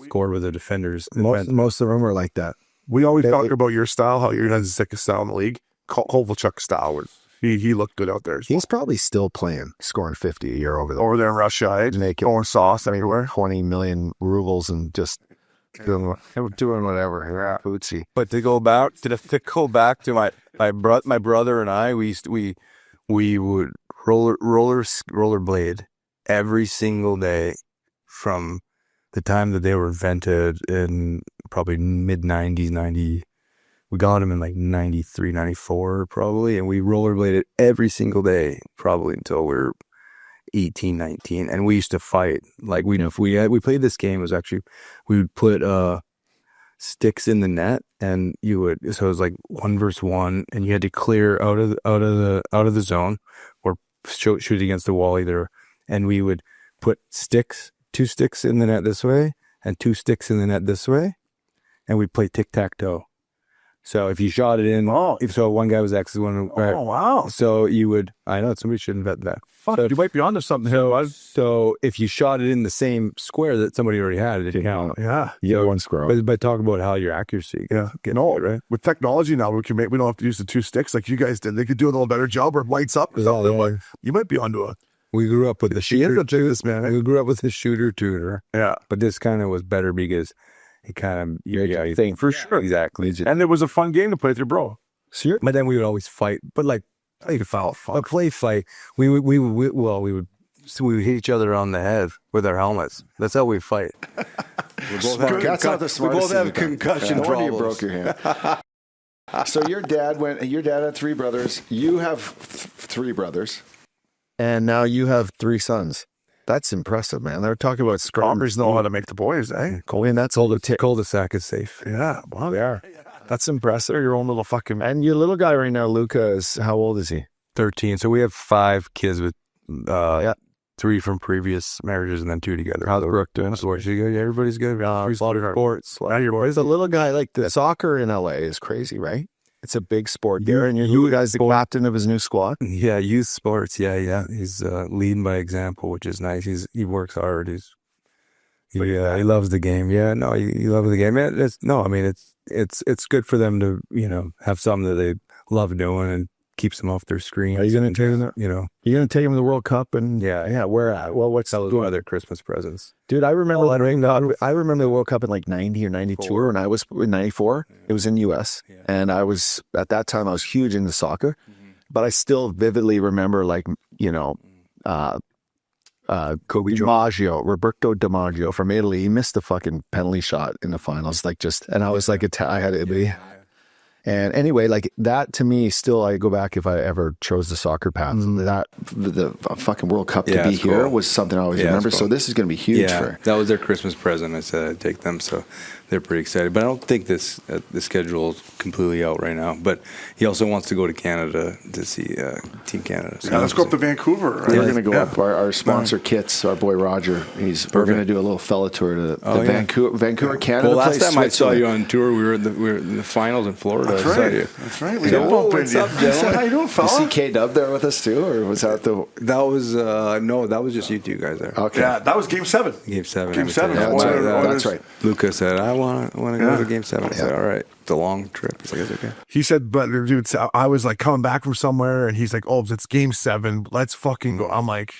scored with the defenders. Most of them are like that. We always talk about your style, how you're not the sickest style in the league. Kovalchuk style was. He looked good out there. He's probably still playing, scoring 50 a year over there. Over there in Russia, throwing sauce everywhere. 20 million rubles and just doing whatever. Yeah, foodsie. But to go back to my brother and I, we would rollerblade every single day from the time that they were invented in probably mid 90s, 90. We got them in like 93, 94 probably, and we rollerbladed every single day probably until we were 18, 19. And we used to fight. Like we played this game, it was actually, we would put sticks in the net, and so it was like 1 versus 1, and you had to clear out of the zone or shoot against the wall either. And we would put 2 sticks in the net this way and 2 sticks in the net this way, and we'd play tic-tac-toe. So if you shot it in, so one guy was X, one. Right. Oh wow! So you would. I know somebody should invent that. Fuck, you might be onto something here. So if you shot it in the same square that somebody already had, it didn't count. Yeah, you get 1 square. But talk about how your accuracy. Yeah, right. With technology now, we don't have to use the 2 sticks like you guys did. They could do a little better job, or it lights up. You might be onto a. We grew up with the shooter. Man. We grew up with the shooter tutor. Yeah, but this kind of was better because. It kind of, you think for sure, exactly, and it was a fun game to play with your bro. Sure, but then we would always fight. But like, you could fight. We would hit each other on the head with our helmets. That's how we fight. We both have concussion problems. You broke your hand. So your dad had 3 brothers. You have 3 brothers, and now you have 3 sons. That's impressive, man. They're talking about scrummers know how to make the boys, eh? And that's all the cul-de-sac is safe. Yeah, well, they are. That's impressive. Your own little fucking. And your little guy right now, Luca, is how old is he? 13. So we have 5 kids with 3 from previous marriages and then 2 together. How's Brooke doing? She's good. Yeah, everybody's good. Sports. The little guy, like the soccer in LA is crazy, right? It's a big sport there. And you guys the captain of his new squad? Yeah, youth sports. Yeah. He's leading by example, which is nice. He works hard. He loves the game. Yeah, no, he loves the game. It's good for them to, have something that they love doing and keeps them off their screen. Are you going to take them? You're going to take them to the World Cup and where at? Well, what's that was one of their Christmas presents, dude? I remember the World Cup in like 90 or 92, or when I was in 94. It was in the U.S. And I was at that time I was huge into soccer, but I still vividly remember Roberto DiMaggio from Italy. He missed the fucking penalty shot in the finals, and I was like, I had Italy. And anyway, like that to me, still, I go back if I ever chose the soccer path. That the fucking World Cup to be here was something I always remember. Cool. So this is going to be huge. Yeah, that was their Christmas present. I said I'd take them, so they're pretty excited. But I don't think the schedule is completely out right now. But he also wants to go to Canada to see Team Canada. So let's go up to Vancouver. Right? We're going to go up. Our sponsor Kits, our boy Roger. We're going to do a little fella tour to the Vancouver, Canada. Well, last time I saw you on tour, we were in the finals in Florida. That's right. That's right. We got bump into you. How you doing, fella? Was he K-Dub there with us too, or was that the? That was no. That was just you 2 guys there. Okay. Yeah, that was Game 7. Game 7. Game 7. Yeah, that's right. Lucas said, "I want to go to Game 7." I said, "All right." It's a long trip. It's like, okay. He said, but dude, I was like coming back from somewhere, and he's like, "Oh, it's Game 7. Let's fucking go." I'm like,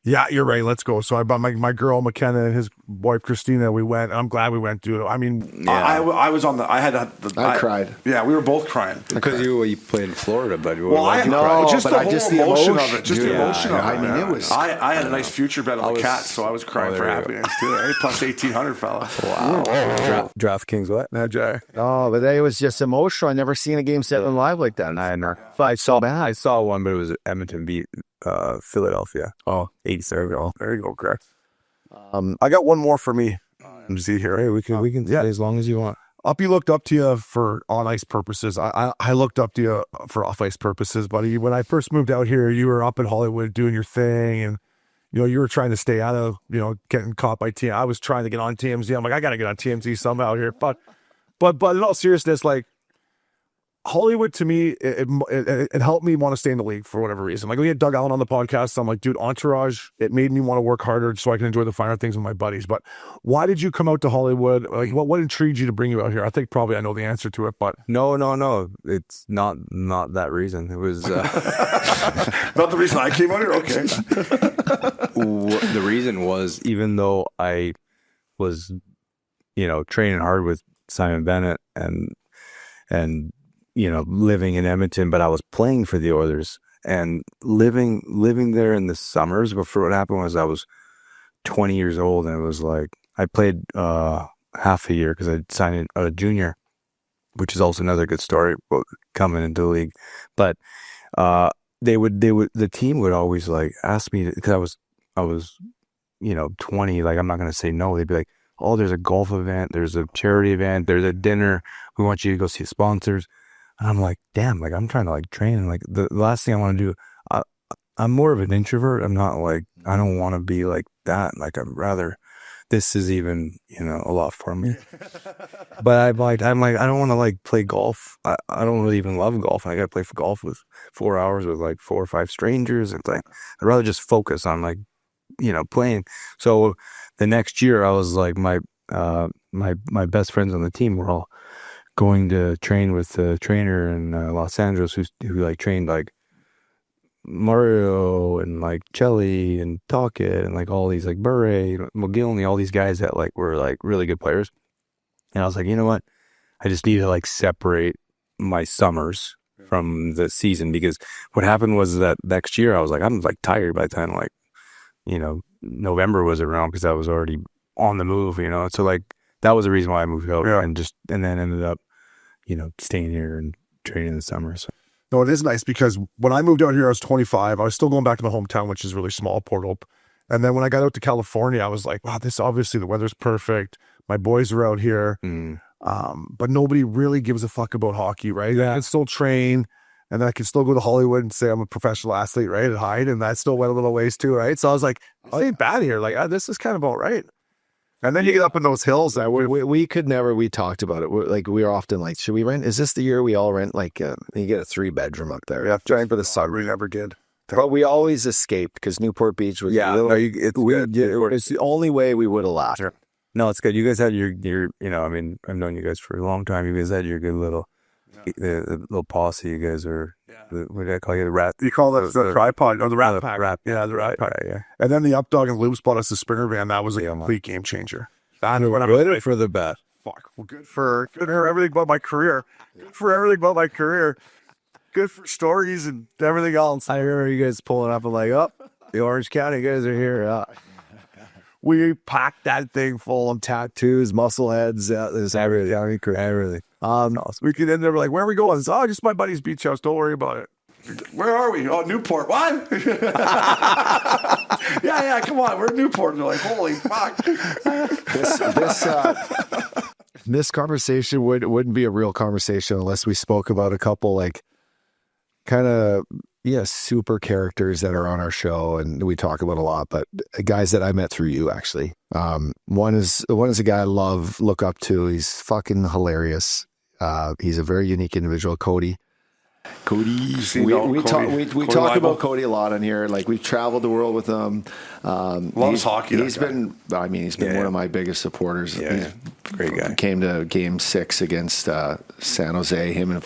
"Yeah, you're right. Let's go." So I brought my girl McKenna and his wife Christina. We went. I'm glad we went, dude. I mean, I was on the. I cried. Yeah, we were both crying because you played in Florida, but just the emotion of it. Just the emotion of it. I mean, it was. I had a nice future bet on the Cats, so I was crying for happiness too. Right? Plus 1,800, fella. Wow. DraftKings, what? No, Jay. Oh, but it was just emotional. I never seen a Game 7 live like that. I know. I saw one, but it was Edmonton beat Philadelphia. 87. There you go, correct. I got one more for me. See here. Hey, we can stay as long as you want. Uppy looked up to you for on ice purposes. I looked up to you for off ice purposes, buddy. When I first moved out here, you were up in Hollywood doing your thing, and you were trying to stay out of getting caught by TMZ. I was trying to get on TMZ. I'm like, I got to get on TMZ somehow here. But in all seriousness, like Hollywood to me, it helped me want to stay in the league for whatever reason. Like we had Doug Allen on the podcast. So I'm like, dude, Entourage, it made me want to work harder so I can enjoy the finer things with my buddies. But why did you come out to Hollywood? Like what intrigued you to bring you out here? I think probably I know the answer to it, but no. It's not that reason. It was not the reason I came out here. Okay. The reason was, even though I was, training hard with Simon Bennett and living in Edmonton, but I was playing for the Oilers and living there in the summers. Before, what happened was I was 20 years old, and it was like I played half a year because I signed a junior, which is also another good story coming into the league. But the team would always like ask me, because I was 20. Like, I'm not gonna say no. They'd be like, "Oh, there's a golf event, there's a charity event, there's a dinner. We want you to go see sponsors." And I'm like, damn, like I'm trying to like train. And like the last thing I want to do, I'm more of an introvert. I'm not like, I don't want to be like that. Like I'm rather, this is even, a lot for me. But I'm like, I don't want to like play golf. I don't really even love golf. I got to play for golf with 4 hours with like 4 or 5 strangers. It's like, I'd rather just focus on like, playing. So the next year I was like, my best friends on the team were all going to train with a trainer in Los Angeles who like trained like Mario and like Chelly and Talkett and like all these like Bure, McGillney, all these guys that like were like really good players. And I was like, you know what? I just need to like separate my summers from the season, because what happened was that next year I was like, I'm like tired by the time like, November was around, because I was already on the move, So like that was the reason why I moved out and then ended up, staying here and training in the summer. So. No, it is nice, because when I moved out here, I was 25. I was still going back to my hometown, which is really small, Port Hope. And then when I got out to California, I was like, wow, this obviously the weather's perfect. My boys are out here. But nobody really gives a fuck about hockey, right? I can still train, and then I can still go to Hollywood and say I'm a professional athlete, right? At Hyde, and that still went a little ways too, right? So I was like, I ain't bad here. Like, this is kind of all right. And then you get up in those hills that we could never. We talked about it. We were often like, should we rent? Is this the year we all rent? Like, you get a 3-bedroom up there. Yeah, trying for the sun. We never did. But we always escaped because Newport Beach was it's the only way we would have left. Sure. No, it's good. You guys had your I mean, I've known you guys for a long time. You guys had your good little the little posse. You guys are what do I call you? The rat. You call it the tripod or the rat pack. Yeah, the rat pack. Yeah. And then the up dog and loops bought us the Springer van. That was a complete game changer. Good for the bet. Fuck. Well, good for everything about my career. Good for everything about my career. Good for stories and everything else. I remember you guys pulling up and like, oh, the Orange County guys are here. We packed that thing full of tattoos, muscle heads. There's everything. Everything. We could end up like, where are we going? It's, just my buddy's beach house. Don't worry about it. Where are we? Oh, Newport. What? yeah. Come on. We're in Newport. And they're like, holy fuck. This conversation wouldn't be a real conversation unless we spoke about a couple like kind of super characters that are on our show, and we talk about a lot, but guys that I met through you actually. One is a guy I look up to. He's fucking hilarious. He's a very unique individual, Cody. We talk about Cody a lot on here. Like, we've traveled the world with him. Loves hockey. He's been one of my biggest supporters. Yeah, he's a great guy. Came to Game 6 against San Jose. Him and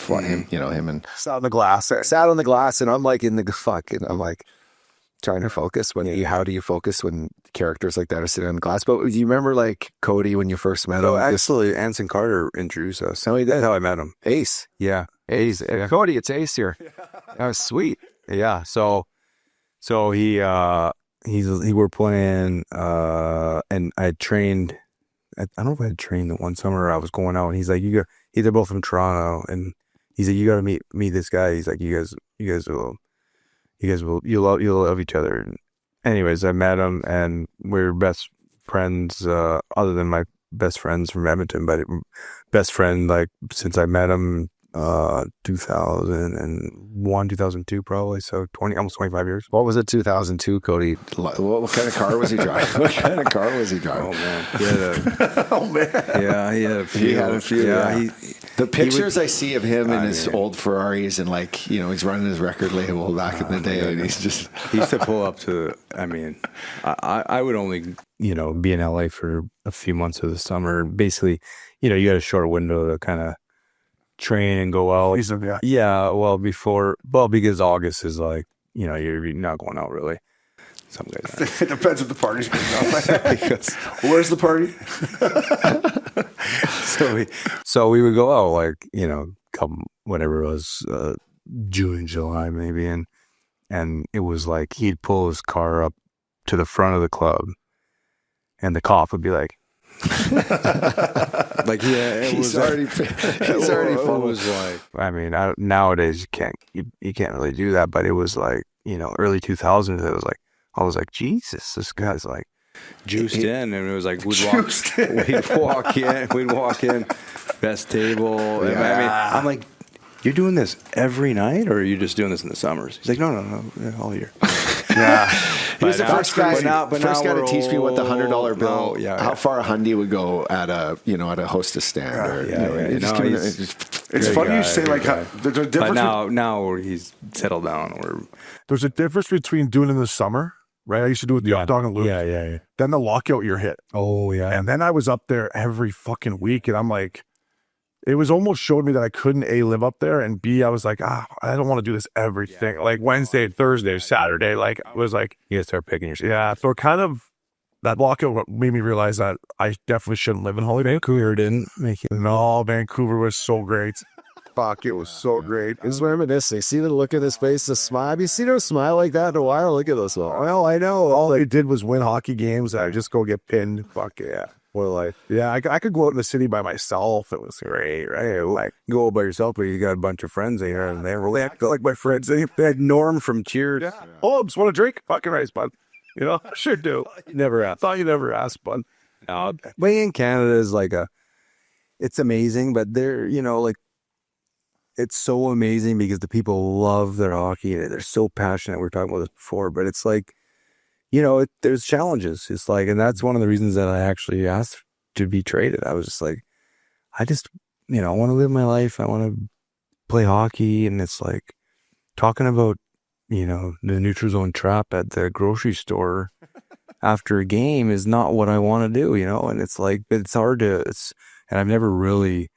sat on the glass. Sat on the glass, and I'm like in the fucking. I'm like trying to focus how do you focus when characters like that are sitting on the glass? But do you remember like Cody when you first met him? Oh, actually, Anson Carter introduced us. No, he did. That's how I met him. Ace. Yeah. Ace. Cody, it's Ace here. That was sweet. Yeah. So he were playing and I trained. I don't know if I had trained the one summer I was going out, and he's like, they're both from Toronto, and he's like, you got to meet this guy. He's like, you'll love each other. And anyways, I met him, and we're best friends, other than my best friends from Edmonton, but best friend, like, since I met him, 2001, 2002, probably. So almost 25 years. What was it, 2002, Cody? What kind of car was he driving? Oh, man. He had a few. He had a few. Yeah. The pictures I see of him in his old Ferraris, and like, he's running his record label back in the day, and he's just. He used to pull up to, I mean, I would only, be in LA for a few months of the summer. Basically, you got a short window to kind of train and go out. Because August is like, you're not going out really. Some guys it depends if the party's going on. Where's the party? so we would go out like, come whatever it was, June, July maybe, and it was like he'd pull his car up to the front of the club, and the cop would be like, like, he's already full. It was like, I mean, nowadays you can't really do that, but it was like, early 2000s. I was like, Jesus, this guy's like juiced in, and it was like we'd walk in, best table. Yeah. I mean, I'm like, you're doing this every night, or are you just doing this in the summers? He's like, no, all year. Yeah. He was the first guy to teach me what the $100 bill, how far a hundy would go at a hostess stand. It's funny you say like how there's a difference. But now he's settled down. There's a difference between doing it in the summer, right? I used to do it with the hot dog and Luke. Yeah. Then the lockout year hit. Oh yeah. And then I was up there every fucking week, and I'm like, it was almost showed me that I couldn't live up there, and B, I was like, I don't want to do this everything. Like Wednesday, Thursday, Saturday. Like, I was like, you gotta start picking your shit. Yeah. So kind of that lockout made me realize that I definitely shouldn't live in Holiday. Vancouver didn't make it. No, Vancouver was so great. Fuck, it was so great. It's reminiscing. See the look in his face, the smile. Have you seen him smile like that in a while? Look at this. Well, I know. All they did was win hockey games. I just go get pinned. Fuck yeah. What a life. Yeah, I could go out in the city by myself. It was great, right? Like, go out by yourself, but you got a bunch of friends here, and they really act like my friends. They had Norm from Cheers. Yeah. Oh, just want a drink? Fucking rice, bud. I sure do. Never asked. Thought you never asked, bud. No, but in Canada is like it's amazing, but they're, like, it's so amazing because the people love their hockey. They're so passionate. We were talking about this before, but it's like, there's challenges. It's like, and that's one of the reasons that I actually asked to be traded. I was just like, I just, I want to live my life. I want to play hockey. And it's like talking about, the neutral zone trap at the grocery store after a game is not what I want to do, and it's like, it's hard and I've never really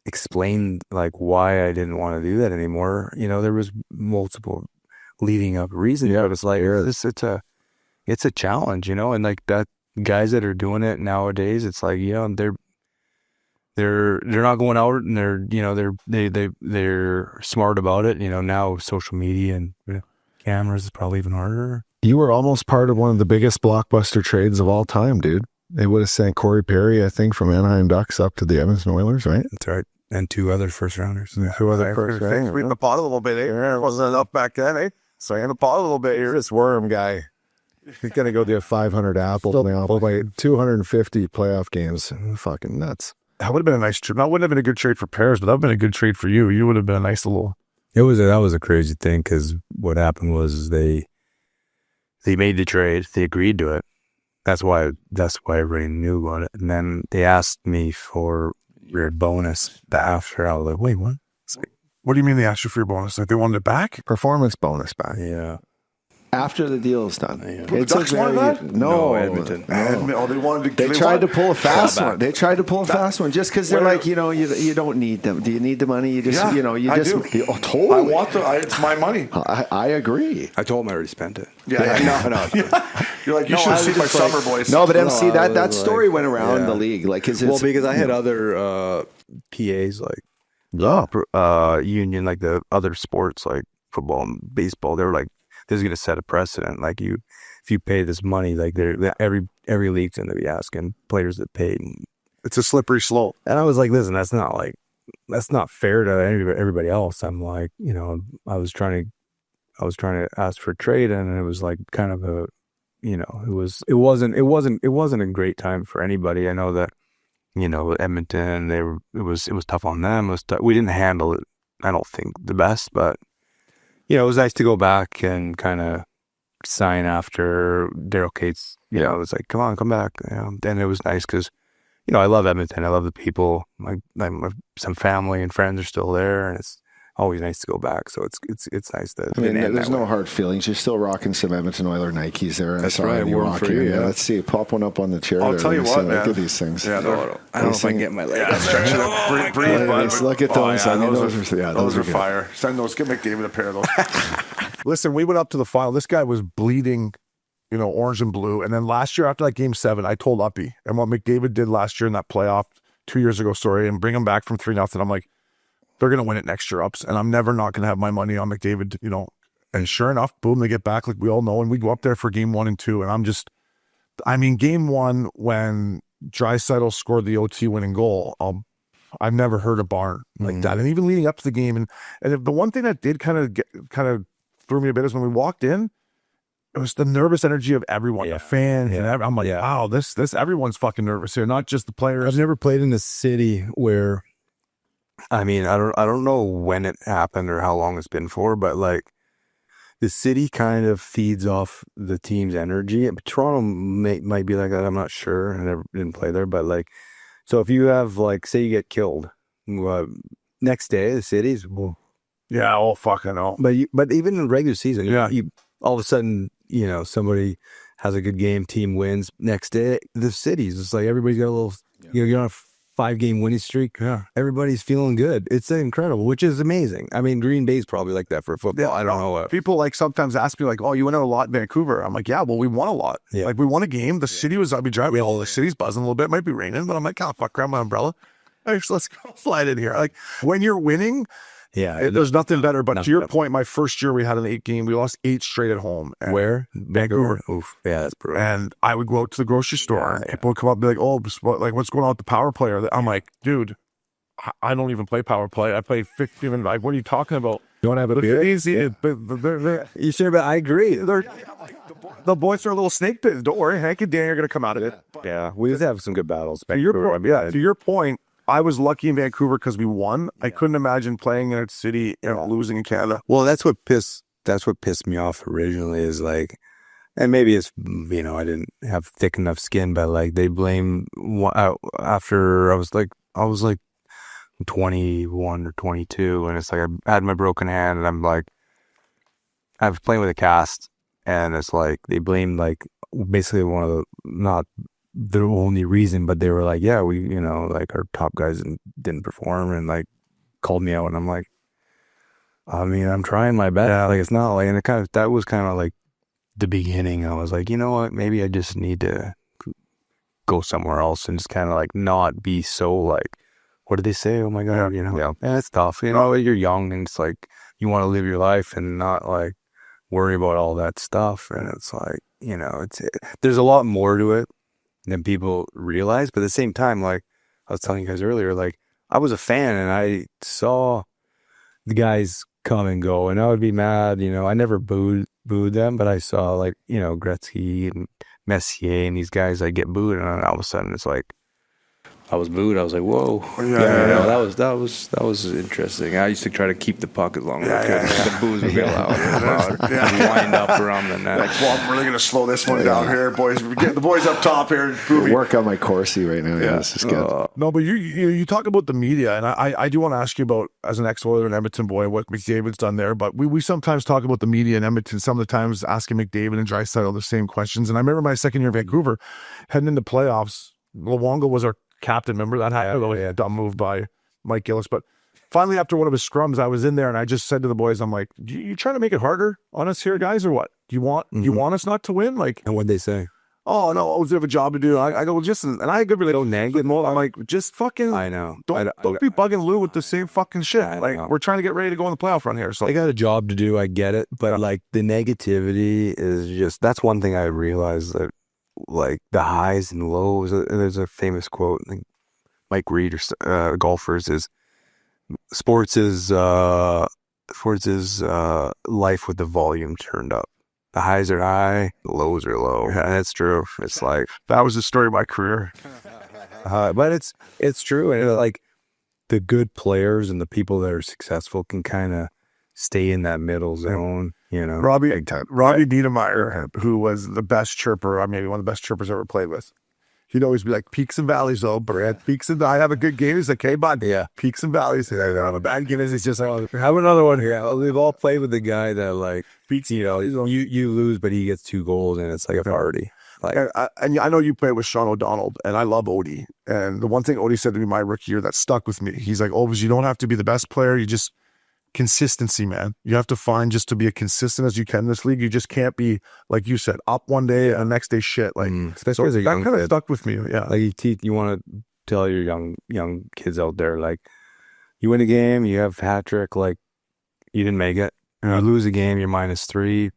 explained like why I didn't want to do that anymore. There was multiple leading up reasons, but it's like, it's a challenge, and like that guys that are doing it nowadays, it's like, they're not going out and they're smart about it. Now social media and cameras is probably even harder. You were almost part of one of the biggest blockbuster trades of all time, dude. They would have sent Corey Perry, I think, from Anaheim Ducks up to the Edmonton Oilers, right? That's right. And 2 other first rounders. Yeah. 2 other first rounders. Sweeten the pot a little bit, eh? It wasn't enough back then, eh? So in the pot a little bit here. This worm guy. He's going to go do a 500 apple play 250 playoff games. Fucking nuts. That would have been a nice trade. That wouldn't have been a good trade for Paris, but that would have been a good trade for you. You would have been a nice little... That was a crazy thing because what happened was they made the trade. They agreed to it. That's why everybody knew about it. And then they asked me for your bonus after. I was like, wait, what? What do you mean they asked you for your bonus? Like they wanted it back? Performance bonus back. Yeah. After the deal's done. Yeah. The Ducks wanted that? No, Edmonton. Oh, they wanted to. They tried to pull a fast one. They tried to pull a fast one just because they're like, you don't need them. Do you need the money? You just, I do. Totally. I want it's my money. I agree. I told him I already spent it. Yeah. No. You're like, you should see my summer boys. No, but MC, that story went around the league. Like, because I had other PAs like union, like the other sports like football and baseball. They were like, this is going to set a precedent. Like if you pay this money, like every league's going to be asking players that paid. It's a slippery slope. And I was like, listen, that's not fair to everybody else. I'm like, I was trying to ask for a trade, and it was like kind of a, it wasn't a great time for anybody. I know that, Edmonton, it was tough on them. We didn't handle it, I don't think, the best, but it was nice to go back and kind of sign after Daryl Cates. It was like, come on, come back. And it was nice because, I love Edmonton. I love the people. Some family and friends are still there, and it's always nice to go back. So it's nice that. I mean, there's no hard feelings. You're still rocking some Edmonton Oiler Nikes there. That's right. I wore them for you. Yeah, let's see. Pop one up on the chair. I'll tell you what, man. Look at these things. Yeah, I don't know if I can get my leg. Yeah, stretch it up. Breathe, bud. Look at those. Those are fire. Send those. Give McDavid a pair of those. Listen, we went up to the final. This guy was bleeding, orange and blue. And then last year after that game 7, I told Uppy, and what McDavid did last year in that playoff 2 years ago, and bring him back from 3-0. I'm like, they're going to win it next year, Ups, and I'm never not going to have my money on McDavid, And sure enough, boom, they get back like we all know, and we go up there for game 1 and 2, and game 1 when Draisaitl scored the OT winning goal, I've never heard a barn like that, and even leading up to the game, and the one thing that did kind of threw me a bit is when we walked in, it was the nervous energy of everyone, the fans, and I'm like, wow, this everyone's fucking nervous here, not just the players. I've never played in a city where. I mean, I don't know when it happened or how long it's been for, but like the city kind of feeds off the team's energy. Toronto might be like that. I'm not sure. I didn't play there, but like, so if you have like, say you get killed, next day the city's fuck, I know. But even in regular season, you all of a sudden, somebody has a good game, team wins. Next day, the city's just like everybody's got a little, you're on a 5-game winning streak. Yeah. Everybody's feeling good. It's incredible, which is amazing. I mean, Green Bay's probably like that for football. I don't know. People like sometimes ask me like, oh, you went out a lot in Vancouver. I'm like, yeah, well, we won a lot. Yeah. Like we won a game. The city was, I'll be driving. The city's buzzing a little bit. It might be raining, but I'm like, oh, fuck, grab my umbrella. Let's go fly in here. Like when you're winning, there's nothing better. But to your point, my first year we had an 8-game. We lost 8 straight at home. Where? Vancouver. Oof. Yeah, that's brutal. And I would go out to the grocery store. And people would come up and be like, oh, what's going on with the power play? I'm like, dude, I don't even play power play. I play 15. Like, what are you talking about? You want to have a beer? Easy. You sure? But I agree. The boys are a little snake pit. Don't worry, Hank and Dan are going to come out of it. Yeah, we just have some good battles. To your point, I was lucky in Vancouver because we won. I couldn't imagine playing in a city and losing in Canada. Well, that's what pissed me off originally is like, and maybe it's, you know, I didn't have thick enough skin, but like they blame after I was like 21 or 22, and it's like I had my broken hand, and I'm like, I was playing with a cast, and it's like they blamed like basically one of the, not the only reason, but they were like, yeah, we, you know, like our top guys didn't perform, and like called me out, and I'm like, I mean, I'm trying my best. Yeah, like it's not like, and that was kind of like the beginning. I was like, you know what, maybe I just need to go somewhere else and just kind of like not be so like, what did they say? Oh my God, you know, and it's tough. You know, you're young, and it's like you want to live your life and not like worry about all that stuff. And it's like, you know, there's a lot more to it than people realize. But at the same time, like I was telling you guys earlier, like I was a fan and I saw the guys come and go, and I would be mad. You know, I never booed them, but I saw like, you know, Gretzky and Messier and these guys like get booed, and all of a sudden it's like I was booed. I was like, whoa. Yeah. That was interesting. I used to try to keep the puck as long as I could. The boos would be loud. And wind up around the net. Like, well, I'm really going to slow this one down here, boys. We're getting the boys up top here. Work on my Corsi right now. Yeah, this is good. No, but you talk about the media, and I do want to ask you about, as an ex-Oiler and Edmonton boy, what McDavid's done there. But we sometimes talk about the media in Edmonton, some of the times asking McDavid and Draisaitl the same questions. And I remember my second year in Vancouver, heading into playoffs, Luongo was our captain. Remember that? A dumb move by Mike Gillis. But finally, after one of his scrums, I was in there and I just said to the boys, I'm like, you trying to make it harder on us here, guys, or what? Do you want us not to win? Like, and what'd they say? Oh no, we have a job to do. I go, just, and I had good relationship. I'm like, just fucking. I know. Don't be bugging Lou with the same fucking shit. Like, we're trying to get ready to go in the playoff run here. So I got a job to do. I get it, but like the negativity is just, that's one thing I realized, that like the highs and lows. There's a famous quote, like Mike Reed or golfers, is sports is life with the volume turned up. The highs are high, the lows are low. And that's true. It's like, that was the story of my career. But it's true. And like the good players and the people that are successful can kind of stay in that middle zone, you know. Robbie Niedermeyer, who was the best chirper, maybe one of the best chirpers I ever played with. He'd always be like, peaks and valleys, though, Brad. Peaks and I have a good game. He's like, hey, bud. Yeah. Peaks and valleys. I have a bad game. It's just like, oh, have another one here. We've all played with the guy that like beats, you know, you lose, but he gets 2 goals and it's like a party. Like, and I know you played with Sean O'Donnell, and I love Odie. And the one thing Odie said to me my rookie year that stuck with me, he's like, Ovis, you don't have to be the best player. You just, consistency, man. You have to find just to be as consistent as you can in this league. You just can't be, like you said, up one day and the next day shit. Like, especially as a young that kind of kid. stuck with me. Yeah. Like you want to tell your young kids out there, like, you win a game, you have hat trick, like, you didn't make it. You lose a game, you're -3.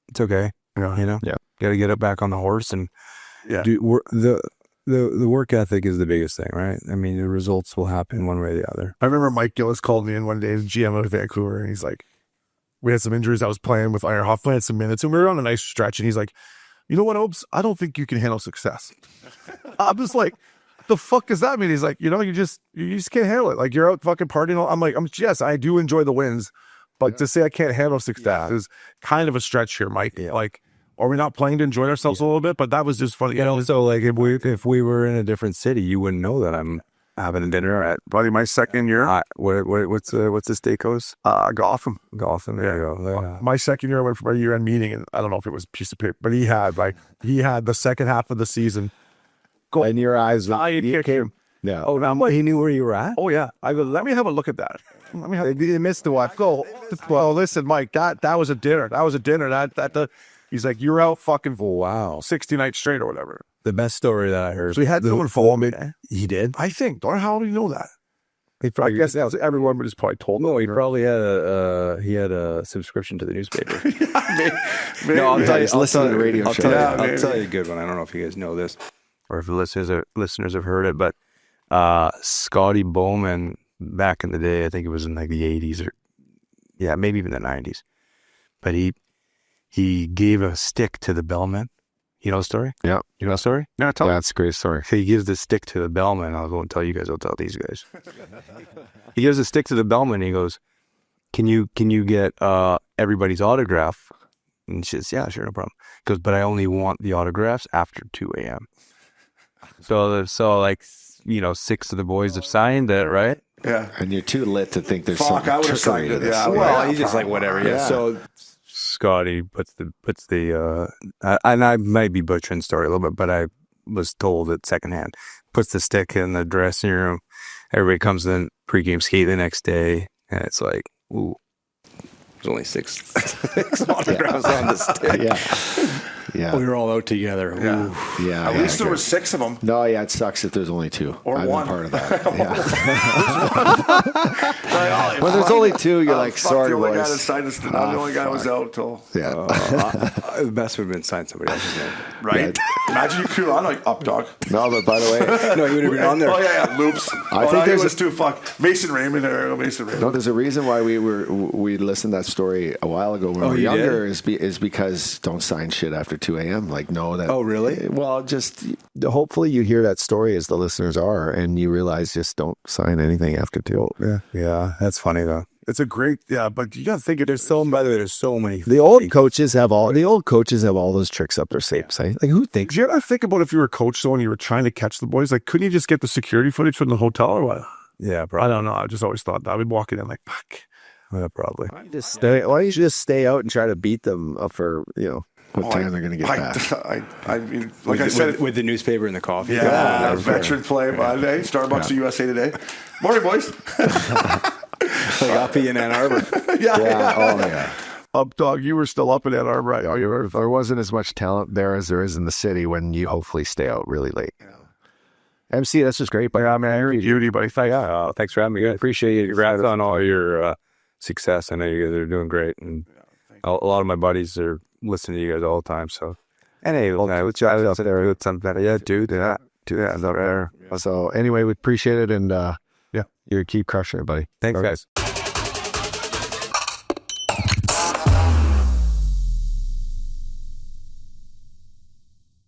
It's okay. Yeah. You know? Yeah. You got to get up back on the horse and do the work ethic is the biggest thing, right? I mean, the results will happen one way or the other. I remember Mike Gillis called me in one day, the GM of Vancouver, and he's like, we had some injuries. I was playing with Iron Hoff, had some minutes, and we were on a nice stretch, and he's like, you know what, Obes? I don't think you can handle success. I'm just like, the fuck does that mean? He's like, you know, you just can't handle it. Like, you're out fucking partying. I'm like, yes, I do enjoy the wins, but to say I can't handle success is kind of a stretch here, Mike. Yeah. Like, are we not playing to enjoy ourselves a little bit? But that was just funny. You know, so like if we were in a different city, you wouldn't know that I'm having a dinner at probably my second year. What's the steakhouse? Gotham. There you go. Yeah. My second year, I went for a year-end meeting, and I don't know if it was a piece of paper, but he had the second half of the season. Go in your eyes. He came. Yeah. Oh, now he knew where you were at? Oh yeah. I go, let me have a look at that. They missed the wife. Go. Well, listen, Mike. That was a dinner. He's like, you're out fucking for 60 nights straight or whatever. The best story that I heard. So he had someone follow me. He did? I think. How do you know that? I guess that was everyone, but just probably told me. No, he probably had a subscription to the newspaper. Maybe. No, I'll tell you. Listen to the radio I'll show. Tell you a good one. I don't know if you guys know this or if the listeners have heard it, but Scotty Bowman back in the day, I think it was in like the 80s or maybe even the 90s, but he gave a stick to the bellman You know the story? Yeah. You know the story? Yeah, tell me. That's a great story. He gives the stick to the bellman. I won't tell you guys. I'll tell these guys. He gives the stick to the bellman. And he goes, "Can you get everybody's autograph?" And she says, "Yeah, sure, no problem." He goes, "But I only want the autographs after 2 a.m." So like, 6 of the boys have signed it, right? Yeah. And you're too lit to think there's Fuck, some I would have trickery signed to it. this. Yeah, Well, he's just like, whatever. Yeah. So Scotty puts the and I might be butchering the story a little bit, but I was told it secondhand. Puts the stick in the dressing room. Everybody comes in pregame skate the next day, and it's like, ooh, there's only 6 autographs on the stick. Yeah. we were all out together. Yeah. Ooh. Yeah. At least there were 6 of them. No, yeah, it sucks if there's only 2. Or I've one. been part of that. Yeah. When there's only 2, you're like, sorry, the only guy that boys. signed us. I'm the only guy that was out till. Yeah. The best would have been signed somebody else's name. Right. Imagine you crew on like up dog. No, but by the way, No, he would have been on there. Oh yeah, loops. I think there's there's was too fuck. Mason Raymond or Mason Raymond. no, there's a reason why we listened to that story a while ago when we were you younger is because don't sign shit after 2 a.m. Like, know that. Oh, really? Well, just Hopefully you hear that story as the listeners are, and you realize just don't sign anything after 2. Yeah, that's funny though. It's a great, but you got to think There's so, by the way, there's so many. The old coaches have all those tricks up their sleeves. Eh? Like, who thinks? You ever think about if you were a coach though and you were trying to catch the boys, like couldn't you just get the security footage from the hotel or what? Yeah, I probably. don't know. I just always thought that. I'd be walking in like, fuck. Yeah, probably. Why don't you just stay out and try to beat them up for what time they're going to get back. I mean, like I said, with the newspaper and the coffee. yeah, veteran play Monday, Starbucks to USA Today. Morning, boys. Like I'll be in Ann Arbor. Yeah. Oh yeah. Up dog, you were still up in Ann Arbor, right? Oh, you were. There wasn't as much talent there as there is in the city when you hopefully stay out really late. MC, that's just great. But I mean, I heard beauty, but Thanks for having me. I appreciate it. Congrats on all your success. I know you guys are doing great, and a lot of my buddies are listening to you guys all the time. So, and hey, let's chat out there with something better. Yeah, do that out there. So anyway, we appreciate it, and you keep crushing it, buddy. Thanks, guys.